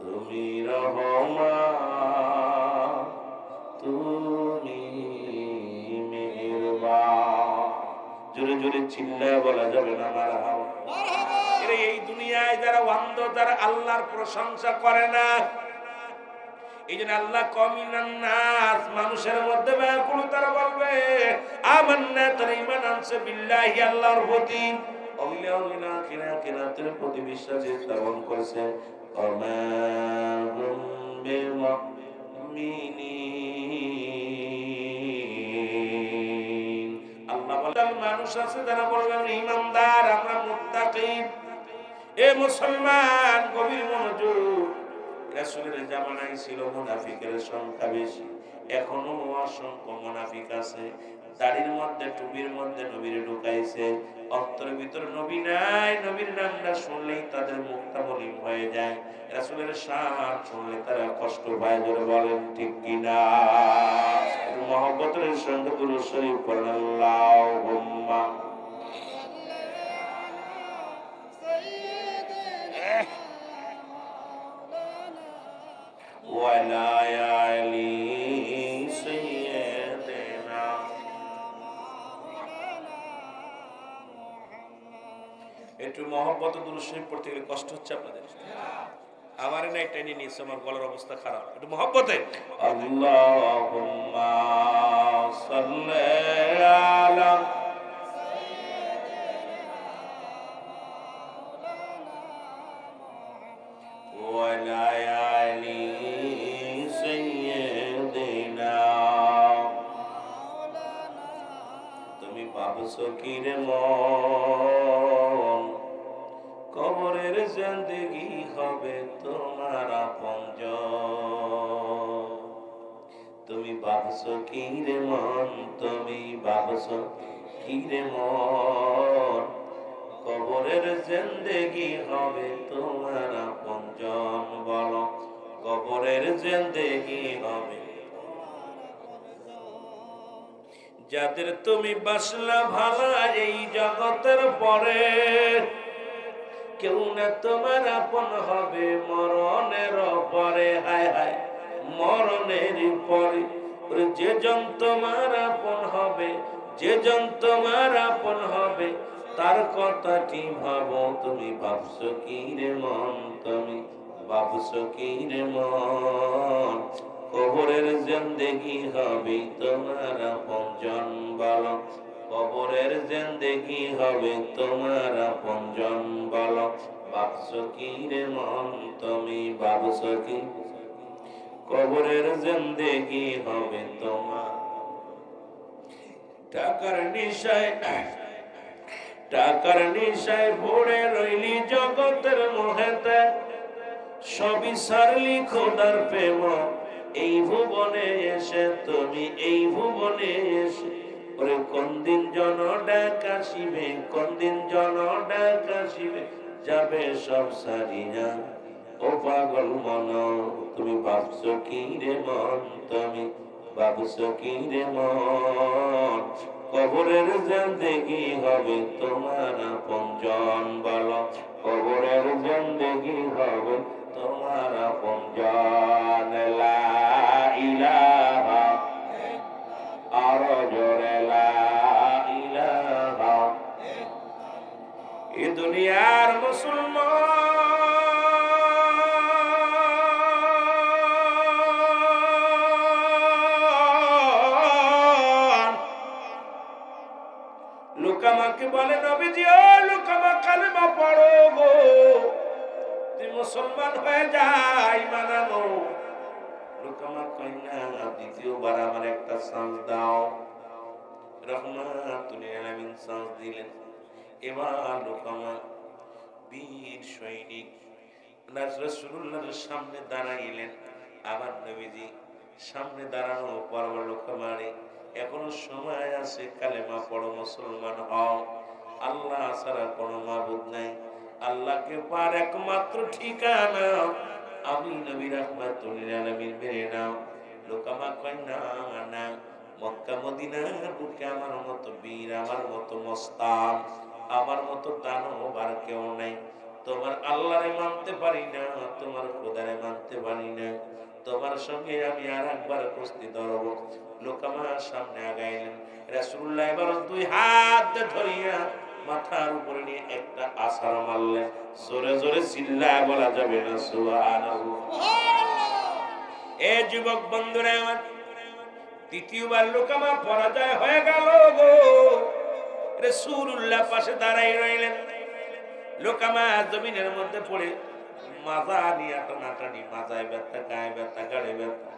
তুমি রহমান, তুমি মেহেরবান। জোরে জোরে চিল্লায় বলা যাবে না মারহাবা। এই দুনিয়ায় যারা অন্ধ, তারা আল্লাহর প্রশংসা করে না। এই জন্য আল্লাহ কমিনান নাস, মানুষের মধ্যে ব্যাকুল, তারা বলবে আমান্না, তারা ঈমান আনছে বিল্লাহি, আল্লাহর প্রতি, অলিয়াউল আখিরাতের প্রতি বিশ্বাস স্থাপন করেছে। আমা হুম বিমুমিনিন। আল্লাহ বলেন মানুষ আছে যারা বলবে আমরা ঈমানদার, আমরা মুত্তাকি। এ মুসলমান গভীর মনোযোগ। রাসূলের জামানায় ছিল মুনাফিকের সংখ্যা বেশি, এখনো অসংখ্য মুনাফিক আছে। দাড়ির মধ্যে টুপির মধ্যে নবীরে ঢুকাইছে, অন্তরের ভিতরে নবী নাই। নবীর নামটা শুনলেই তাদের মুখটা মলিন হয়ে যায়, রাসূলের শান শুনলে তারা কষ্ট পায়। জোরে বলেন ঠিক কিনা? মহব্বতের সঙ্গে দুরূদ শরীফ পড়েন আল্লাহুম্মা ওয়ালা আলি সাইয়্যিদিনা। একটু মহব্বত দুরূদ শরীফ পড়তে গেলে কষ্ট হচ্ছে আপনাদের? আমার না টেনে নিয়েছে, আমার গলার অবস্থা খারাপ। একটু মহব্বতে আল্লাহুম্মা সাল্লি আলা ওয়ালা আলি তুমি ভাবছো কি রে মন, কবরের জিন্দেগি হবে তোমার আপনজন? তুমি ভাবছো কি রে মন, তুমি ভাবছো কি রে মন, কবরের জিন্দেগি হবে তোমার আপনজন? বলো, কবরের জিন্দেগি হবে যাদের তুমি বাসলা ভালা এই জগতের পরে, কেউ না তোমার আপন হবে মরণের পরে। হায় হায়, মরণের পরে যে জন তোমার আপন হবে, যে জন তোমার আপন হবে, তার কথাটি ভাবো। তুমি ভাবছো কি রে মন, তুমি ভাবছো কি রে মন, কবরের জিন্দেগি হবে তোমার আপনজন? বলো, কবরের জিন্দেগি হবে তোমার আপনজন? বলো, ভাবছো কি রে মন, তুমি ভাবছো কি কবরের জিন্দেগি হবে তোমার? টাকার নিশায়, টাকার নিশায় ভরে রইলি জগতের মোহেতে, সবই সারলি খোদার প্রেম এই ভুবনে এসে। তুমি এই ভুবনে এসে ওরে কোন দিন জন ডাক আসিবে, কোন দিন জন ডাক আসিবে, যাবে সব সারিয়া ও পাগল মন। তুমি ভাবছো কি রে মন, তুমি ভাবছো কি রে মন, কবরের জিন্দেগি হবে তোমার আপনজন? বলো, কবরের জিন্দেগি হবে তোমার আপনজন? লা ইলাহা, আরো জোরে লা ইলাহা। এ দুনিয়ার মুসলমান লোকামাকে বলে, নবীজি ও লোকামা কালেমা পড়ো গো, তুই মুসলমান হয়ে যাই মানানো। লোকামা কই না, দ্বিতীয়বার আমার একটা চান্স দাও। রহমাতুল আলামিন চান্স দিলেন। এবার লোকামা বীর সৈনিক রাসূলুল্লাহর সামনে দাঁড়াইলেন। আবার নবীজি সামনে দাঁড়ানো পর লোকামারে, এখনো সময় আছে, কালেমা পড়ো, মুসলমান হও। আল্লাহ ছাড়া কোনো মাবুদ নাই, আল্লাহকে পার একমাত্র ঠিকানা, আমি নবী রাহমাতুল আলামিন মেনে নাও। লোকামা কয় না না, মক্কা মদিনার বুকে আমার মতো বীর, আমার মতো মস্তান, আমার মতো দানব আর কেউ নাই। তোমার আল্লাহরে মানতে পারি না, তোমার খোদারে মানতে পারি না, তোমার সঙ্গে আমি আর একবার কুস্তি ধরব। লোকামার সামনে আগাইলেন। রাসূলুল্লাহ এবার দুই হাত ধরিয়া মাথার উপরে নিয়ে একটা আছাড় মারলেন। জোরে জোরে চিল্লায় বলা যাবে না সুবহানাল্লাহ। এ যুবক বন্ধুরা আমার, দ্বিতীয়বার লোকামা পরাজয় হয়ে গেল গো। রাসূলুল্লাহ পাশে দাঁড়াই রইলেন। লোকামা জমিনের মধ্যে পড়ে মাজা নিয়ে টানাটানি, মাজায় ব্যথা, গায়ে ব্যথা, গাড়ে ব্যথা।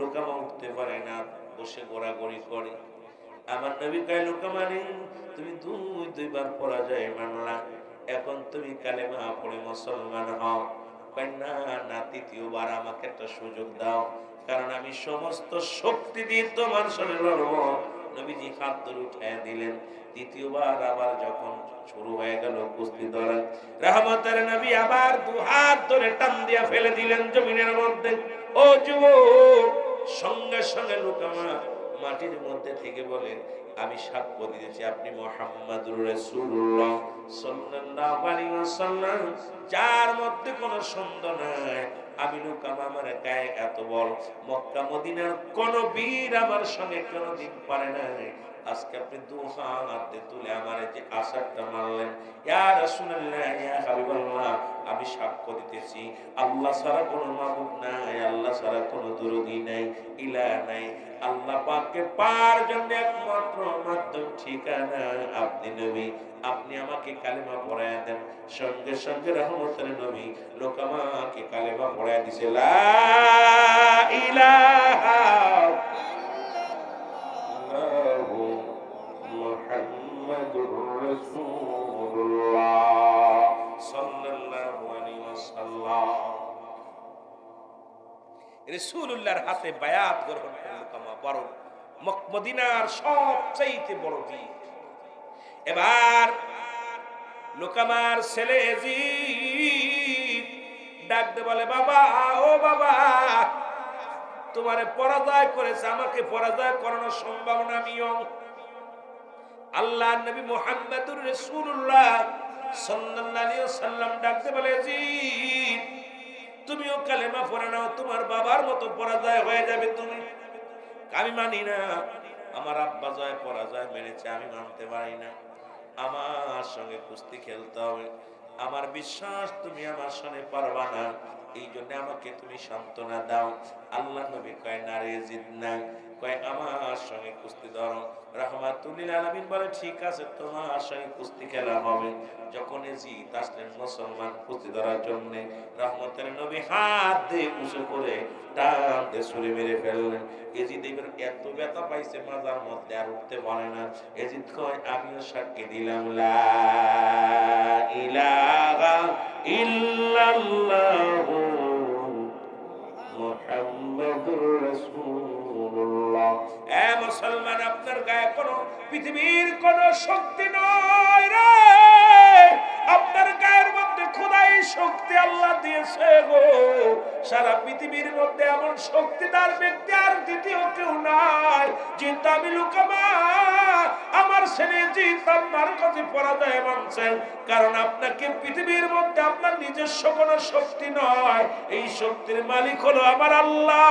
লোকামা উঠতে পারে না, বসে গোড়াগড়ি করে। আমার নবী কয়, লোকামা রে, তুমি দুইবার পরাজয় মানলা, এখন তুমি কালেমা পড়ে মুসলমান হও। কয় না না, তৃতীয়বার আমাকে একটা সুযোগ দাও, কারণ আমি সমস্ত শক্তি দিয়ে তোমার সাথে লড়বো। নবীজি হাত ধরে উঠায় দিলেন। দ্বিতীয়বার আবার যখন শুরু হয়ে গেল কুস্তি ধরা, রহমতের নবী আবার দু হাত ধরে টান দিয়া ফেলে দিলেন জমিনের মধ্যে। ও যুবক, সঙ্গে সঙ্গে লোকামা মাটির মধ্যে থেকে বলে, আমি সাক্ষ্য দিতেছি আপনি মুহাম্মাদুর রাসূলুল্লাহ সাল্লাল্লাহু আলাইহি ওয়াসাল্লাম, যার মধ্যে কোনো সন্দেহ নাই। আমি লোকামা, আমার গায়ে এত বল, মক্কা মদিনার কোন বীর আমার সঙ্গে কোনদিন পারে নাই। আজকে আপনি দু হাত তুলে আমার যে আশাটা মারলেন, ইয়া রাসূলুল্লাহ, ইয়া হাবিবাল্লাহ, আমি সাক্ষ্য দিতেছি আল্লাহ ছাড়া কোনো মাবুদ নাই, আল্লাহ ছাড়া কোনো দরদী নাই, ইলাহ নাই। আল্লাহ পাককে পার জন্য একমাত্র মাধ্যম ঠিকানা আপনি নবী। আপনি আমাকে কালেমা পড়ায়া দেন। সঙ্গে সঙ্গে রহমতের নবী লোকামাকে কালেমা পড়ায়া দিছে, লা ইলাহা ইল্লাল্লাহু রাসূলুল্লাহর হাতে বায়াত গ্রহণ করে লুকামা বড় মদিনার সবচাইতে বড় বীর। এবার লুকামার ছেলে ইয়াজিদ ডাক দে বলে, বাবা ও বাবা, তোমারে পরাজয় করেছে, আমাকে পরাজয় করানোর সম্ভাবনা আমিও। আল্লাহর নবী মুহাম্মদুর রাসূলুল্লাহ সাল্লাল্লাহু আলাইহি ওয়াসাল্লাম ডাকতে বলে, ইয়াজিদ তুমিও কালেমা পড়ে নাও, তোমার বাবার মতো পরাজয় হয়ে যাবে তুমি। আমি মানি না, আমার আব্বা জয় পরাজয় মেনেছে, আমি মানতে পারি না। আমার সঙ্গে কুস্তি খেলতে হবে, আমার বিশ্বাস তুমি আমার সঙ্গে পারবা না, এই জন্য আমাকে তুমি সান্ত্বনা দাও। আল্লাহ নবী কয়, না রে ইয়াজিদ না, কয় আমার সঙ্গে কুস্তি ধরো। রাহমাতুল লিল আলামিন বলে, ঠিক আছে তোমার সঙ্গে কুস্তি খেলা হবে। যখন ইয়াজিদ আসলেন মুসলমান কুস্তি ধরার জন্য, রহমতের নবী হাত দিয়ে উঁচু করে টান দিয়ে ছুরি মেরে ফেললেন। ইয়াজিদ এবার এত ব্যথা পাইছে মাজার মধ্যে, আর উঠতে পারে না। ইয়াজিদ কয়, আমিও সাক্ষী দিলাম লা ইলাহা ইল্লাল্লাহু মুহাম্মাদুর রাসূলুল্লাহ। এ মুসলমান, আপনার গায়ে কোনো পৃথিবীর কোনো শক্তি নয় রে, আপনার গায়ের মধ্যে খোদাই শক্তি আল্লাহ দিয়েছে গো। সারা পৃথিবীর মধ্যে এমন শক্তিদার ব্যক্তি আর দ্বিতীয় কেউ নাই। কিন্তু আমি লুকামা, আমার ছেলে জিত আমার কাছে পরাজয় মানছেন, কারণ আপনাকে পৃথিবীর মধ্যে আপনার নিজস্ব কোনো শক্তি নয়, এই শক্তির মালিক হলো আমার আল্লাহ।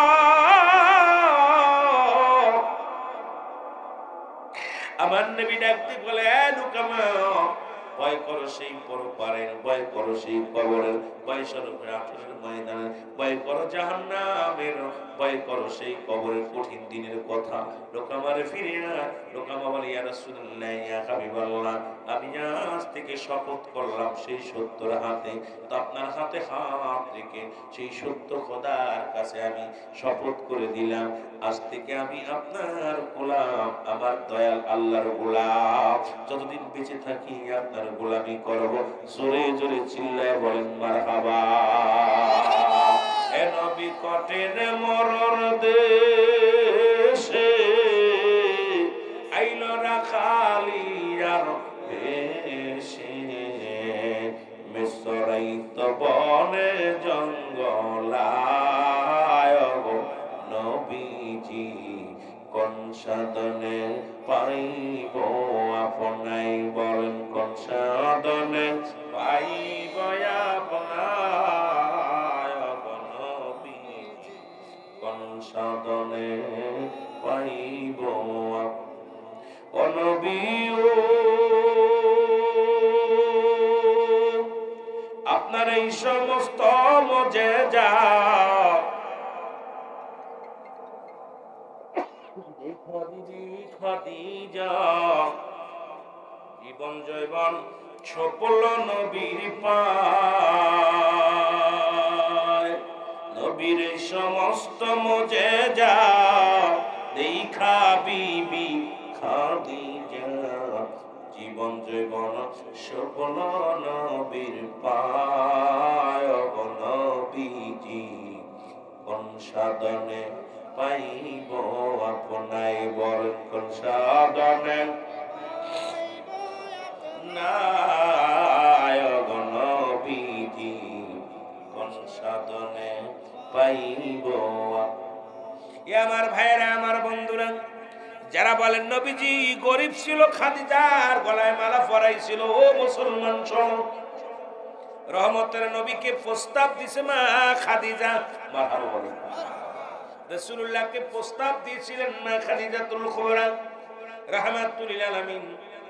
আমার নবী ডাকতে বলে, লুকামা ভয় করো সেই পরপারের, ভয় করো সেই কবরের, ভয় স্বরূপের আসরের ময়দানের, ভয় করো জাহান্নামের, ভয় করো সেই কবরের কঠিন দিনের কথা। লোকামারে ফিরে না। লোকামা বলে, ইয়া রাসূলুল্লাহ, ইয়া হাবিবাল্লাহ, আমি আজ থেকে শপথ করলাম সেই সত্যর হাতে, তো আপনার হাতে হাত রেখে সেই সত্য খোদার কাছে আমি শপথ করে দিলাম, আজ থেকে আমি আপনার গোলাম, আমার দয়াল আল্লাহর গোলাম, যতদিন বেঁচে থাকি আপনার গোলামি করব। জোরে জোরে চিল্লায় বলেন মারহাবা। এ নবী কটের মরর দেশে আইলো রাখালিয়ার বেশে, মিসরাইত বনে জঙ্গলায় গো নবীজি, কোন সাধনে পাইব আপনাই, বলেন কোন সাধনে পাইব আপনাই গো নবীজি, কোন সাধনে পাইব ও নবী। আপনার এই সমস্ত মুজিজা খাদিজা জীবন জৈবন ছপল নবীর পায়, নবীর এই সমস্ত মুজিজা দেখা বিবি খাদিজা জীবন জৈবন ছপল নবীর পায়, নবীজি কোন সাধনে পাইব আপনাই, বলেন কোন সাধনে নায়ক নবীজি, কোন সাধনে পাইব। আমার ভাইয়েরা, আমার বন্ধুরা, যারা বলেন নবীজি গরিব ছিল, খাদিজার গলায় মালা পরাইছিল, ও মুসলমান শোনো, রহমতের নবীকে প্রস্তাব দিছে মা খাদিজা, মারহাবা বলেন। রাসূলুল্লাহকে প্রস্তাব দিয়েছিলেন মা খাদিজাতুল কুবরা রাহমাতুল লিল আলামিন,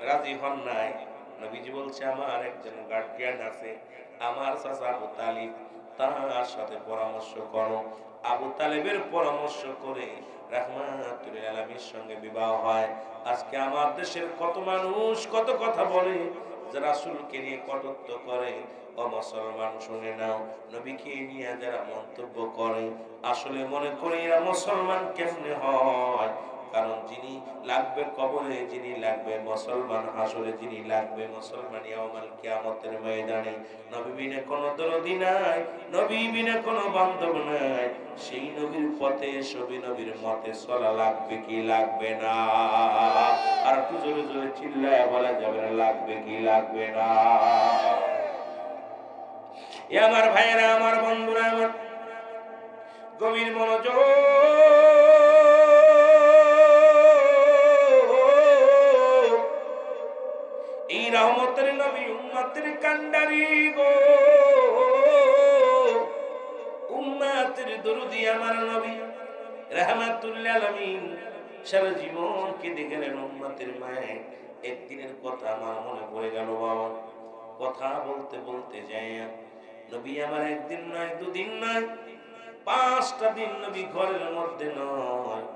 রাজি হন নাই। নবীজি বলছে, আমার একজন গার্ডিয়ান আছে, আমার চাচা আবু তালিব, তার সাথে পরামর্শ করো। আবু তালেবের পরামর্শ করে রাহমাতুল লিল আলামিনের সঙ্গে বিবাহ হয়। আজকে আমার দেশের কত মানুষ কত কথা বলে, যে রাসূলকে নিয়ে কটূক্তি করে। ও মুসলমান শুনে নাও, নবীকে নিয়ে যারা মন্তব্য করে, আসলে মনে করি এরা মুসলমান কেমনে হয়? কারণ যিনি লাগবে কবরে, যিনি লাগবে মুসলমান হাসরে, যিনি লাগবে মুসলমান ইয়াউমাল কিয়ামতের ময়দানে, নবী বিনে কোনো দরদি নাই, নবী বিনে কোনো বান্ধব নাই। সেই নবীর পথে সবই নবীর মতে চলা লাগবে কি লাগবে না? আর একটু জোরে জোরে চিল্লায় বলা যাবে না, লাগবে কি লাগবে না? এ আমার ভাইয়েরা, আমার বন্ধুরা, আমার গভীর মনোযোগ, এই রহমতের নবী উম্মতের কান্ডারি গো, উম্মতের দরুদি আমার নবী রাহমাতুল আলামিন সারা জীবন কেঁদে গেলেন উম্মতের মায়ে। একদিনের কথা আমার মনে পড়ে গেল বাবা, কথা বলতে বলতে যাই, নবী আমার একদিন নয়, দুদিন নয়, 5টা দিন নবী ঘরের মধ্যে নয়।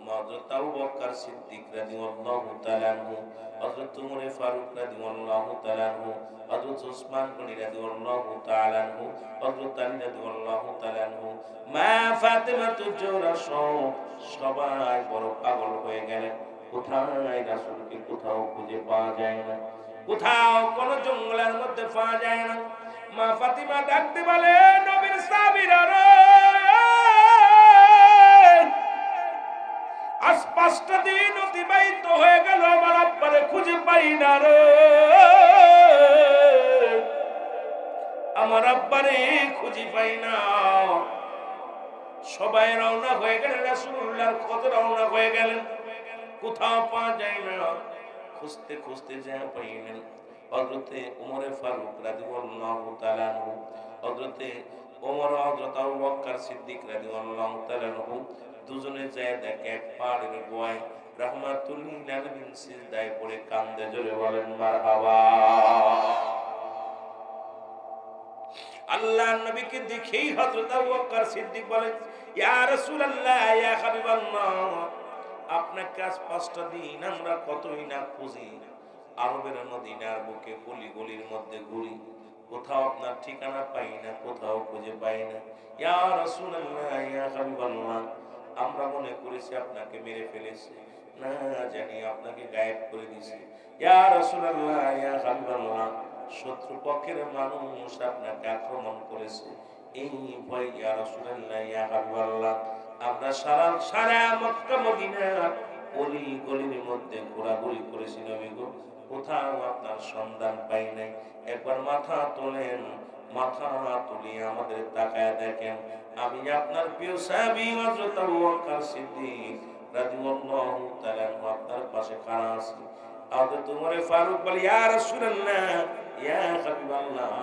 হযরত আবু বকর সিদ্দিক রাদিয়াল্লাহু তাআলা আনহু, হযরত ওমর ফারুক রাদিয়াল্লাহু তাআলা আনহু, হযরত ওসমান গনি রাদিয়াল্লাহু তাআলা আনহু, হযরত আলী রাদিয়াল্লাহু তাআলা আনহু, মা ফাতেমা জোহরা সবাই বড় পাগল হয়ে গেলেন। কোথায় রাসূলকে কোথাও খুঁজে পাওয়া যায় না, কোথাও কোন জঙ্গলের মধ্যে পাওয়া যায় না। মা ফাতিমা ডাকতে বলে, নবীর সাহাবীরা রে, আজ 5টা দিন অতিবাহিত হয়ে গেল, আমার আব্বারে খুঁজে পাই না রে, আমার আব্বারে খুঁজে পাই না। সবাই রওনা হয়ে গেলেন, রাসূলুল্লাহর খোঁজে রওনা হয়ে গেলেন, কোথাও পাওয়া যায় না। খুঁজতে খুঁজতে যা পাইলেন হযরতে ওমর ফারুক রাদিয়াল্লাহু তাআলা আনহু, হযরতে ওমর, হযরত আবু বকর সিদ্দিক রাদিয়াল্লাহু তাআলা আনহু দুজনে যায় দেখে এক পাহাড়ের গোয়ায় রাহমাতুল লিল আলামিন সিজদায় পড়ে কান্দে, জোরে বলেন মারহাবা। আল্লাহর নবীকে দেখেই হযরত আবু বকর সিদ্দিক বলেন, ইয়া রাসূলুল্লাহ, ইয়া হাবিবাল্লাহ, আপনাকে আজ 5টা দিন আমরা কতই না খুঁজি, আরবের মদিনার বুকে গলি গলির মধ্যে ঘুরি, কোথাও আপনার ঠিকানা পাই না, কোথাও খুঁজে পাই না। ইয়া রাসূলুল্লাহ, ইয়া হাবিবাল্লাহ, আমরা মনে করেছি আপনাকে মেরে ফেলেছে, না জানি আপনাকে গায়েব করে দিয়েছে। ইয়া রাসূলুল্লাহ, ইয়া হাবিবাল্লাহ, শত্রু পক্ষের মানুষ আপনাকে আক্রমণ করেছে, এই ভয়। ইয়া রাসূলুল্লাহ, ইয়া হাবিবাল্লাহ, আমরা সারা মক্কা মদিনার গলি গলির মধ্যে ঘোরাঘুরি করেছি নবী গো, কোথাও আপনার সন্ধান পাই নাই। একবার মাথা তোলেন, মাথা তুলিয়ে আমাদের তাকায় দেখেন, আমি আপনার প্রিয় সাহাবী হযরত আবু বকর সিদ্দিক রাদিয়াল্লাহু তাআলা আনহু আপনার পাশে খাড়া আছি। হযরত ওমর ফারুক বলে, ইয়া রাসূলুল্লাহ, ইয়া হাবিবাল্লাহ,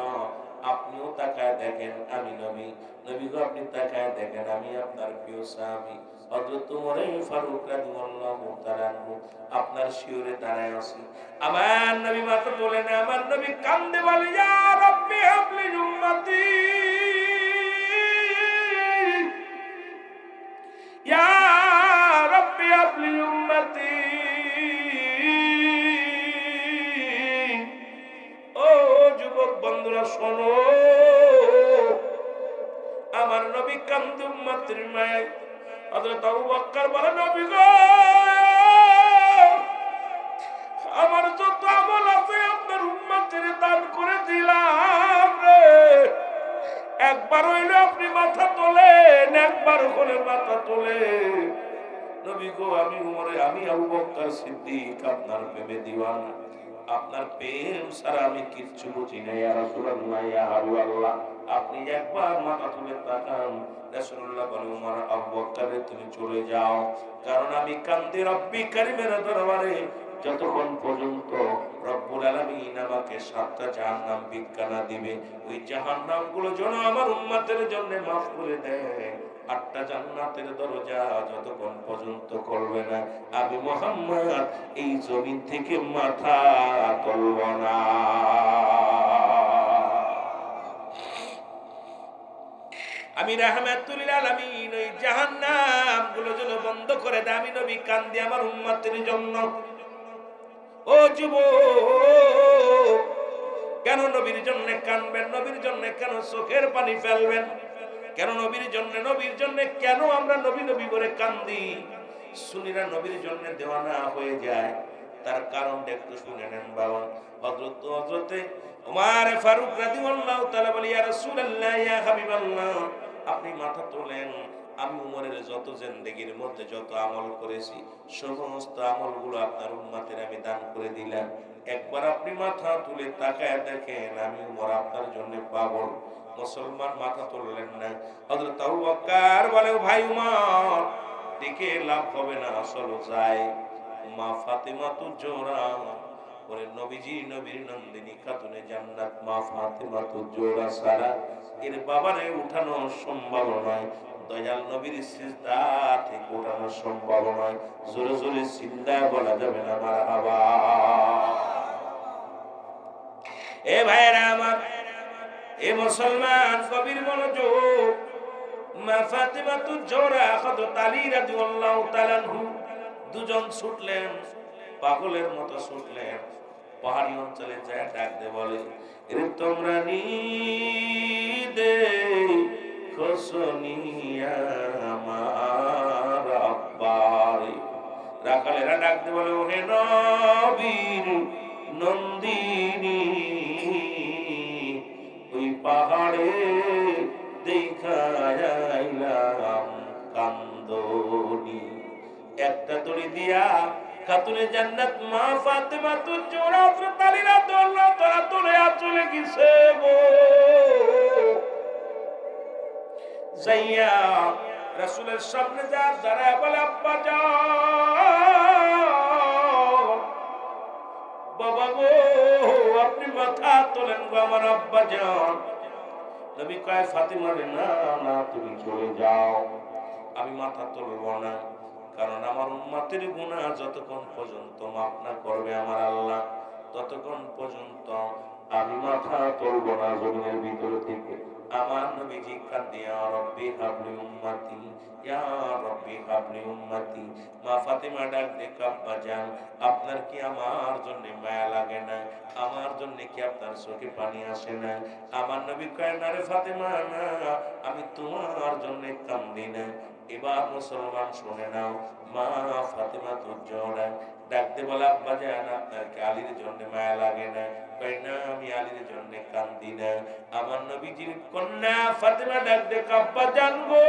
আপনিও তাকায় দেখেন, আমি নবী, নবী গো আপনি তাকায় দেখেন, আমি আপনার প্রিয় সাহাবী হযরত ওমর ফারুক রাদিয়াল্লাহু তাআলা আনহু আপনার শিওরে দাঁড়ায় আছি। আমার নবী মাথা তোলে না, আমার নবী কান্দে বলে, ইয়া রাব্বি হাবলি উম্মতি, ইয়া রাব্বি হাবলি উম্মতি। ও যুবক বন্ধুরা শোনো, আমার নবী কান্দে উম্মতের মায়। হযরত আবু বকর বলে, নবী গো, আমার যত আমল আছে আপনার উম্মতের দান করে দিলাম রে, একবার হইলে আপনি মাথা তোলেন, একবার করে মাথা তোলে। নবী গো, আমি উমরে, আমি আবু বকর সিদ্দিক আপনার প্রেমে দিওয়ানা, আপনার প্রেম ছাড়া আমি কিচ্ছু বুঝি না। ইয়া রাসূলুল্লাহ, ইয়া হাবিবাল্লাহ, আপনি একবার মাথা তুলে তাকান। রাসূলুল্লাহ বলে, উমর, আবু বকর তুমি চলে যাও, কারণ আমি কান্দি রব্বি কারীমের দরবারে যতক্ষণ পর্যন্ত রব্বুল আলামিন আমাকে 7টা জাহান্নাম বিজ্ঞানা দিবে, ওই জাহান্নামগুলো যেন আমার উম্মতের জন্য মাফ করে দেয়। 8টা জান্নাতের দরজা যতক্ষণ পর্যন্ত করবে না, আমি মুহাম্মদ এই জমিন থেকে মাথা তুলব না। আমি রাহমাতুল লিল আলামিন ওই জাহান্নামগুলো যেন বন্ধ করে দেয়, আমি নবী কান্দি আমার উম্মতের জন্য। ও যুবক, কেন নবীর জন্য কাঁদবেন? নবীর জন্য কেন চোখের পানি ফেলবেন? কেন নবীর জন্য কেন আমরা নবী নবী করে কান্দি? সুন্নিরা নবীর জন্য দেওয়ানা হয়ে যায়, তার কারণটা একটু শুনে নেন বাবা। হযরতে ওমর ফারুক রাদিয়াল্লাহু তাআলা বলে, ইয়া রাসূলুল্লাহ, ইয়া হাবিবাল্লাহ, আপনি মাথা তোলেন। আমি উমরের যত জিন্দেগির মধ্যে যত আমল করেছি, সমস্ত আমলগুলো আপনার উম্মতের আমি দান করে দিলাম। একবার আপনি মাথা তুলে তাকায় দেখেন, আমি উমর আপনার জন্য পাগল। মুসলমান মাথা তুললেন না। হযরত আবু বকর বলে, ভাই উমর, দেখে লাভ হবে না, চলো যাই। মা ফাতেমা তু জোরা বলে, নবীজি নবীর নন্দিনী খাতুনে জান্নাত মা ফাতেমা তু জোরা সারা এর বাবারে উঠানো সম্ভব নয়। দয়াল নবীর সিজদা থেকে উঠানো সম্ভব নয়। জোরে জোরে সিজদা বলা যাবে না মারহাবা। এ ভাইরা আমার, এ মুসলমান, কবির মনোযোগ। মা ফাতেমা তু জোরা হযরত আলী রাদিয়াল্লাহু তাআলা আনহু দুজন ছুটলেন, পাগলের মতো ছুটলেন। পাহাড়ি অঞ্চলে যায় ডাক দে বলে, এরে তোমরা নিদে খোসনিয়া আমার আব্বারে। রাখালেরা ডাক দে বলে, ওহে নবীর নন্দিনী, ওই পাহাড়ে দেখা আইলাম কান্দনি। একটা দড়ি দিয়া খাতুনে জান্নাত মা ফাতেমা তু জোরা হযরত আলী রাদিয়াল্লাহু তাআলা তুলে চলে গেছে গো। যাইয়া রাসূলের সামনে যা দাঁড়ায় বলে, আব্বা যান, বাবা গো, আপনি মাথা তোলেন গো আমার আব্বা যান। নবী কয়, ফাতেমা রে, না না, তুমি চলে যাও, আমি মাথা তুলবো না। কারণ আমার উম্মতের গুনাহ যতক্ষণ পর্যন্ত মাফ না করবে আমার আল্লাহ, ততক্ষণ পর্যন্ত আমি মাথা তুলবো না জমিনের ভিতর থেকে। আমার নবীজি কাঁদে, ইয়া রাব্বি হাবলি উম্মতি, ইয়া রাব্বি হাবলি উম্মতি। মা ফাতেমা ডাক দে, আব্বা জান, আপনার কি আমার জন্য মায়া লাগে না? আমার জন্য কি আপনার চোখে পানি আসে না? আমার নবী কয়, না রে ফাতেমা, না, আমি তোমার জন্য কান্দি না। এবার মুসলমান শুনে নাও, মা ফাতেমা তু জোরা ডাকতে বলে, আব্বা জান, আপনার কি আলীর জন্য মায়া লাগে না? কয়, না, আমি আলীর জন্য কান্দি না। আমার নবীজির কন্যা ফাতেমা ডাক দে, আব্বা জান গো,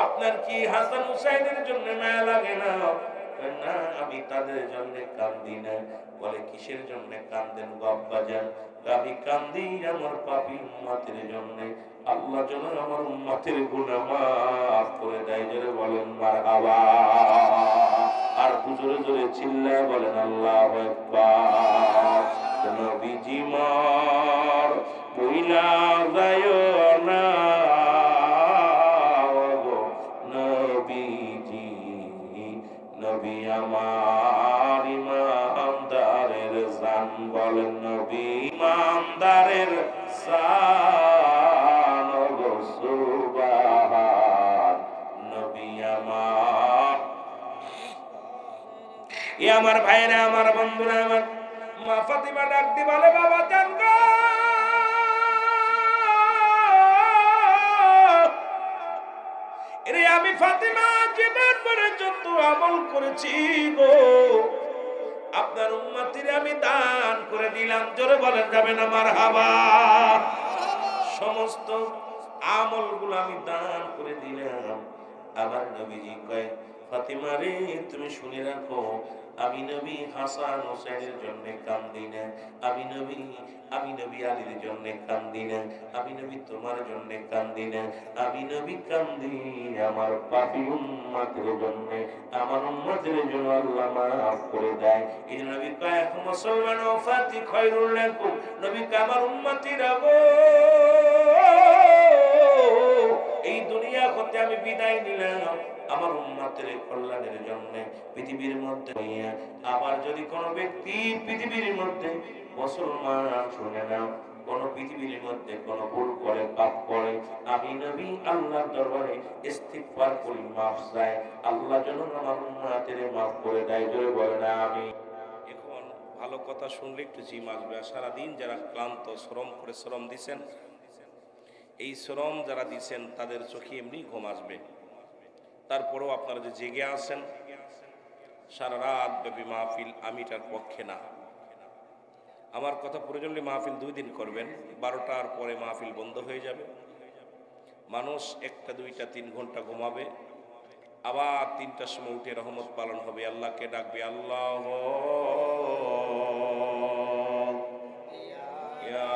আপনার কি হাসান হুসাইনের জন্য মায়া লাগে না? না, আমি তাদের জন্য কান্দি না। বলে, কিসের জন্য কান্দেন গো আব্বা জান? আমি কান্দি আমার পাপী উম্মতের জন্য। আল্লাহ যেন আমার উম্মতের গুনাহ মাফ করে দেয়। জোরে বলেন মারহাবা। আর জোরে জোরে চিল্লায় বলেন আল্লাহু আকবার। নবীজি মার বইলা যায় না, নবীজি নবী আমার ইমানদারের জান। বলেন নবী ইমানদারের জান গো সুবহান। নবী আমার, এ আমার ভাইরা, আমার বন্ধুরা, আমার মা ফাতিমা ডাক দি বলে, বাবা জান গো, এরে আমি ফাতিমা জীবন ভরে যত আমল করেছি গো, আপনার উম্মতিরে আমি দান করে দিলাম। জোরে বলেন যাবে না মারহাবা। সমস্ত আমলগুলো আমি দান করে দিলাম। আমার নবীজি কয়, ফাতিমা রে, তুমি শুনে রাখো, আমি নবী হাসান হোসেনের জন্য কান্দি না। আমি নবী আলীর জন্য কান্দি না। আমি নবী তোমার জন্য কান্দি না। আমি নবী কান্দি আমার পাপী উম্মতের জন্য। আমার উম্মতের জন্য আল্লাহ মাফ করে দেয়। এই নবী কয়, এখন মুসলমান ওফাতি খায়রুল লাকুম। নবী কয়, আমার উম্মতিরা গো, এই দুনিয়া হতে আমি বিদায় নিলাম আমার উম্মতের কল্যাণের জন্য। পৃথিবীর মধ্যে আবার যদি কোনো ব্যক্তি পৃথিবীর মধ্যে, মুসলমান শুনে নাও, কোন পৃথিবীর মধ্যে কোন ভুল করে, পাপ করে, আমি নবী আল্লাহর দরবারে ইস্তিগফার করি, মাফ চাই, আল্লাহ যেন আমার উম্মতের মাফ করে দেয়। জোরে বলে না আমি। এখন ভালো কথা শুনলে একটু জিম আসবে। সারাদিন যারা ক্লান্ত শ্রম করে শ্রম দিচ্ছেন, এই শ্রম যারা দিচ্ছেন তাদের চোখে এমনি ঘুম আসবে। তারপরেও আপনারা যে জেগে আছেন, সারা রাত ব্যাপী মাহফিল, আমি এটার পক্ষে না। আমার কথা প্রয়োজন হলে মাহফিল 2 দিন করবেন, 12টার পরে মাহফিল বন্ধ হয়ে যাবে, মানুষ 1টা 2টা 3 ঘন্টা ঘুমাবে, আবার 3টার সময় উঠে রহমত পালন হবে, আল্লাহকে ডাকবে, আল্লাহ ইয়া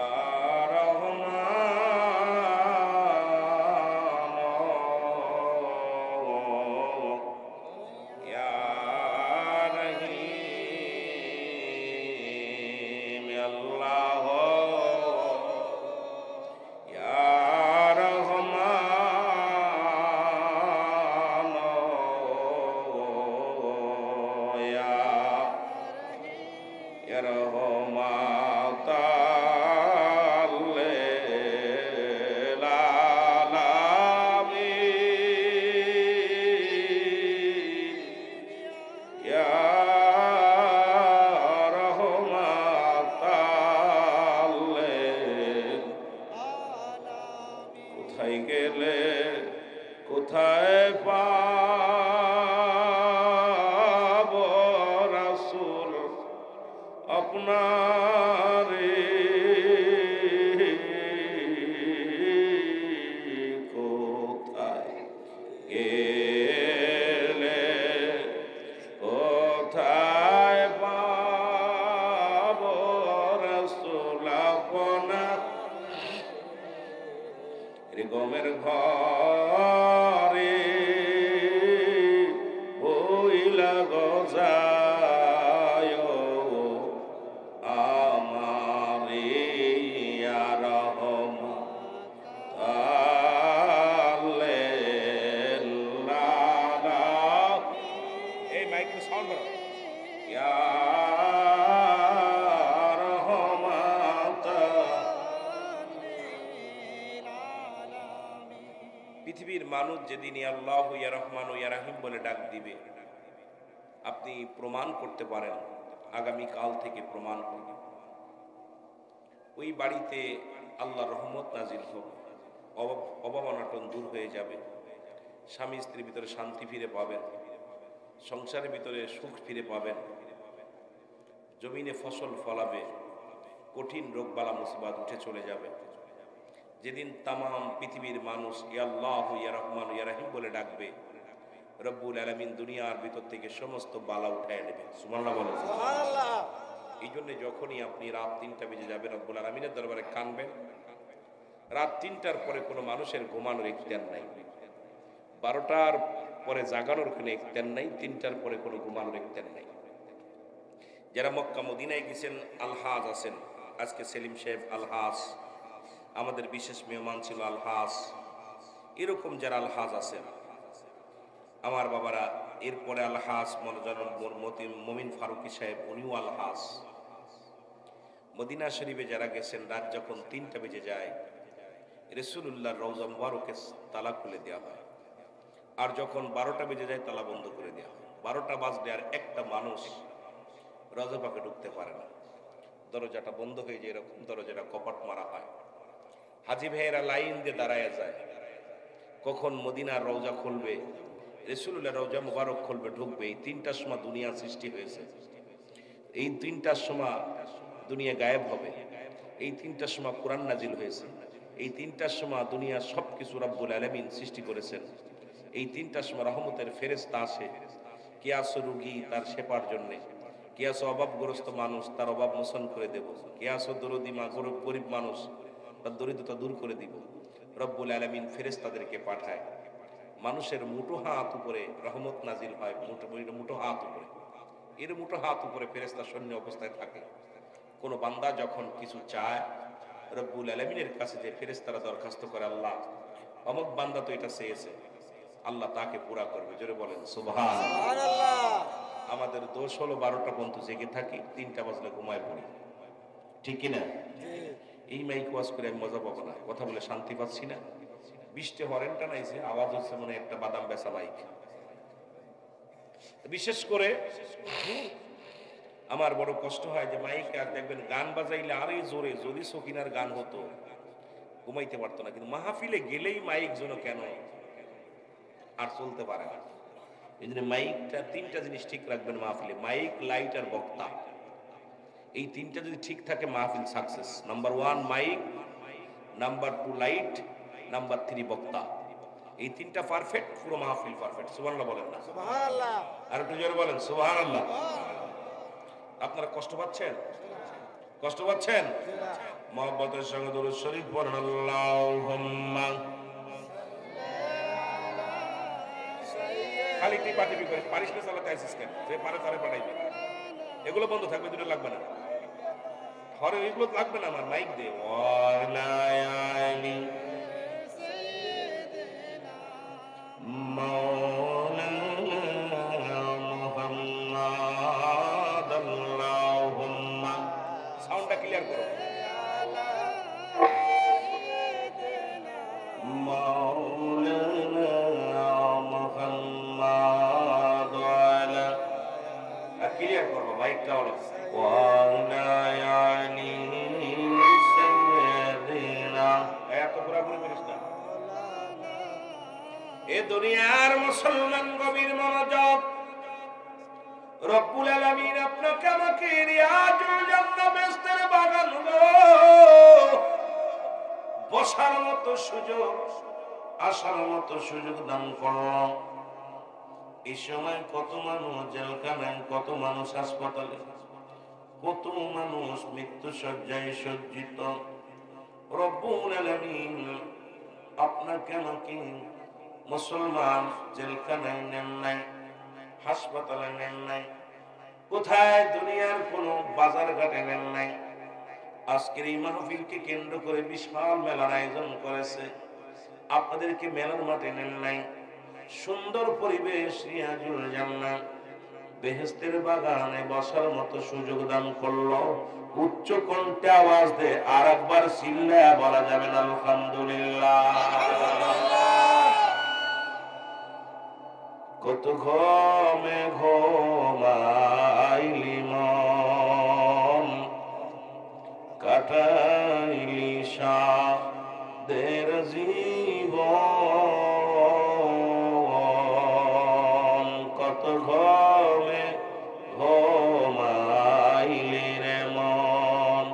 কোথায় গেলে কোথায় পাব রাসূল আপনারে, কোথায় গেলে কোথায় পাব রাসূল আপনার, গমের ঘরে বইলা গজায় আমারে ইয়া রহমত আল্লাহ। এই মাইকের সাউন্ড বাড়াও। ইয়া পৃথিবীর মানুষ যেদিন আল্লাহ ইয়া রহমান ইয়া রাহিম বলে ডাক দিবে, আপনি প্রমাণ করতে পারেন, আগামী কাল থেকে প্রমাণ করবে, ওই বাড়িতে আল্লাহর রহমত নাজিল হবে, অভাব অনটন দূর হয়ে যাবে, স্বামী স্ত্রীর ভিতরে শান্তি ফিরে পাবেন, সংসারের ভিতরে সুখ ফিরে পাবেন, জমিনে ফসল ফলাবে, কঠিন রোগবালা মুসিবত উঠে চলে যাবে। যেদিন তামাম পৃথিবীর মানুষ ইয়া আল্লাহ ইয়া রহমান ইয়া রাহিম বলে ডাকবে, রব্বুল আলামিন দুনিয়ার ভিতর থেকে সমস্ত বালা উঠায় নেবে। সুবহানাল্লাহ বলেন। সুবহানাল্লাহ। এই জন্য যখনই আপনি রাত 3টা বেজে যাবে রব্বুল আলামিনের দরবারে কানবেন, রাত 3টার পরে কোনো মানুষের ঘুমানোর ইখতিয়ার নাই, 12টার পরে জাগানোর কোনো ইখতিয়ার নাই, 3টার পরে কোনো ঘুমানোর ইখতিয়ার নাই। যারা মক্কা মদিনায় গেছেন, আলহাজ আছেন, আজকে সেলিম সাহেব আলহাজ, আমাদের বিশেষ মেহমান ছিল আলহাজ, এরকম যারা আলহাজ আছেন আমার বাবারা, এরপরে আলহাজ মমিন ফারুকি সাহেব, উনিও আলহাজ। মদিনা শরীফে যারা গেছেন, রাত যখন 3টা বেজে যায় রাসূলুল্লাহর রওজা মুবারকে তালা খুলে দেওয়া হয়, আর যখন 12টা বেজে যায় তালা বন্ধ করে দেওয়া হয়। 12টা বাজলে আর একটা মানুষ রওজা পাকে ঢুকতে পারে না, দরজাটা বন্ধ হয়ে যায়, এরকম দরজাটা কপাট মারা হয়। হাজী ভাইয়েরা লাইন দিয়ে দাঁড়ায় যায়, কখন মদিনার রওজা খুলবে, রাসূলুল্লাহ রওজা মুবারক খুলবে, ঢুকবে। এই 3টার সময় দুনিয়া সৃষ্টি হয়েছে, এই 3টার সময় দুনিয়া গায়েব হবে, এই 3টার সময় কোরআন নাজিল হয়েছে, এই 3টার সময় দুনিয়ার সবকিছু রব্বুল আলামিন সৃষ্টি করেছেন। এই 3টার সময় রহমতের ফেরেশতা আসে, কে আছো রোগী তার সেবার জন্য, কে আছো অভাবগ্রস্ত মানুষ তার অভাব মোচন করে দেব, কে আছো দরদি মা গরিব মানুষ তার দরিদ্রতা দূর করে দিব। রব্বুল আলামিন ফেরেশতাদেরকে পাঠায়, মানুষের মুঠো হাত উপরে রহমত নাজিল হয়, মুঠো হাত উপরে, এর মুঠো হাত উপরে ফেরেশতা শূন্য অবস্থায় থাকে। কোন বান্দা যখন কিছু চায় রব্বুল আলামিনের কাছে, যে ফেরেশতারা দরখাস্ত করে, আল্লাহ অমুক বান্দা তো এটা চেয়েছে, আল্লাহ তাকে পুরা করবে। জোরে বলেন সুবহানাল্লাহ। আমাদের দোষ হলো 12টা পর্যন্ত জেগে থাকি, 3টা বাজলে ঘুমায় পড়ি, ঠিক কিনা? এই মাইক ওয়াজ করে আমি মজা পাবো না, কথা বলে শান্তি পাচ্ছি না। 20টে হরেনটা নাইছে, আওয়াজ হচ্ছে মনে একটা বাদাম বেচা বাইক। বিশেষ করে আমার বড় কষ্ট হয় যে মাইক আর দেখবেন গান বাজাইলে আরো জোরে, যদি সকিনার গান হতো ঘুমাইতে পারতো না, কিন্তু মাহফিলে গেলেই মাইক যেন কেন আর চলতে পারে না। এই জন্য মাইকটা, তিনটা জিনিস ঠিক রাখবেন মাহফিলে, মাইক, লাইট আর বক্তা। এই তিনটা যদি ঠিক থাকে মাহফিল success. Number 1 mic, number 2 light, number 3 বক্তা। এই তিনটা পারফেক্ট, পুরো মাহফিল পারফেক্ট। সুবহানাল্লাহ বলেন না? সুবহানাল্লাহ। আর একটু জোরে বলেন সুবহানাল্লাহ। আপনারা কষ্ট পাচ্ছেন? কষ্ট পাচ্ছেন? মহব্বতের সঙ্গে দরুদ শরীফ পড়েন। আল্লাহুম্মা খালি টিপাটিপি করে পারিস না চালাতে আইসিস কেন? যে পারে তারে পাঠাইবে। এগুলো বন্ধ থাকবে, দুটো লাগবে না। ঘরে এগুলো লাগবে না। আমার মাইক দে ওয়ালায়ানি মাওলানা মুহাম্মাদ আল্লাহুম্মা। সাউন্ডটা ক্লিয়ার করো। মাওলানা মুহাম্মাদ ওয়ালা, ক্লিয়ার করো মাইকটা হলো ওয়ালায়ানি সাইয়্যিদিনা। এত পুরাপুরি করিস না। এ দুনিয়ার মুসলমান গভীর মনোযোগ। রব্বুল আলামিন আপনাকে আমাকে রিয়াজুল জান্নাহ বেহেশতের বাগান বসার মতো সুযোগ, আসার মতো সুযোগ দান করল। এই সময় কত মানুষ জেলখানায়, কত মানুষ হাসপাতালে, কত মানুষ মৃত্যু শয্যায় সজ্জিত। রব্বুল আলামিন আপনাকে আমাকে মুসলমান জেলখানায় নেন নাই, হাসপাতালে নেন নাই, কোথায় দুনিয়ার কোনো বাজার ঘাটে নেন নাই। আজকের এই মাহফিলকে কেন্দ্র করে বিশাল মেলার আয়োজন করেছে, আপনাদেরকে মেলার মাঠে নেন নাই। সুন্দর পরিবেশ, রিয়াজুল জান্নাহ বেহেশতের বাগানে বসার মতো সুযোগ দান করলো। উচ্চ কণ্ঠে আওয়াজ দে আর একবার চিল্লায়া বলা যাবে না আলহামদুলিল্লাহ। কত ঘুমে ঘুমাইলি মন, কাটাইলি সাদের জীবন। কত ঘুমে ঘুমাইলি রে মন,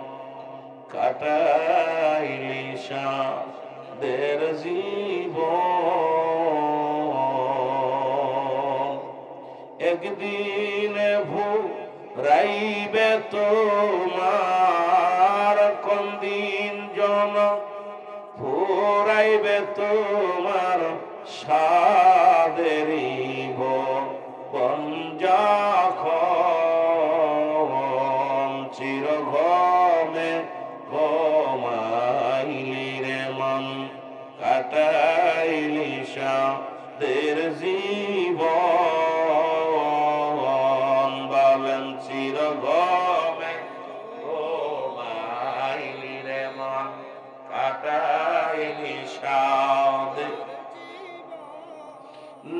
কাটাইলি সাদের জীবন। একদিন ভুরাইবে তোমার, কোন দিন জন ভুরাইবে তোমার সাদেরি ভুবন। যখন চিরঘুমে ঘুমাইলি রে মন, কাটাইলি সাদের জীবন। বলেন চিরঘুমে ঘুমাইলি রে মন, কাটাইলি সাদের।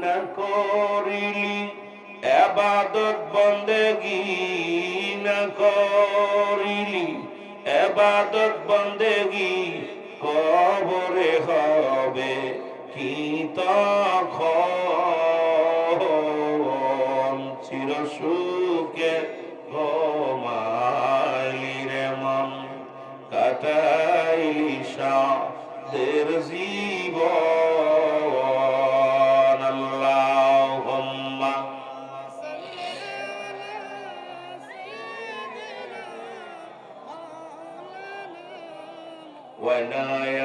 না করিলি ইবাদত বন্দেগি, না করিলি ইবাদত বন্দেগি, কবরে হবে কি তখন। চিরসুখে ঘুমাইলি রে মন, কাটাইলি সাদের জীবন। আল্লাহুম্মা ওয়ালা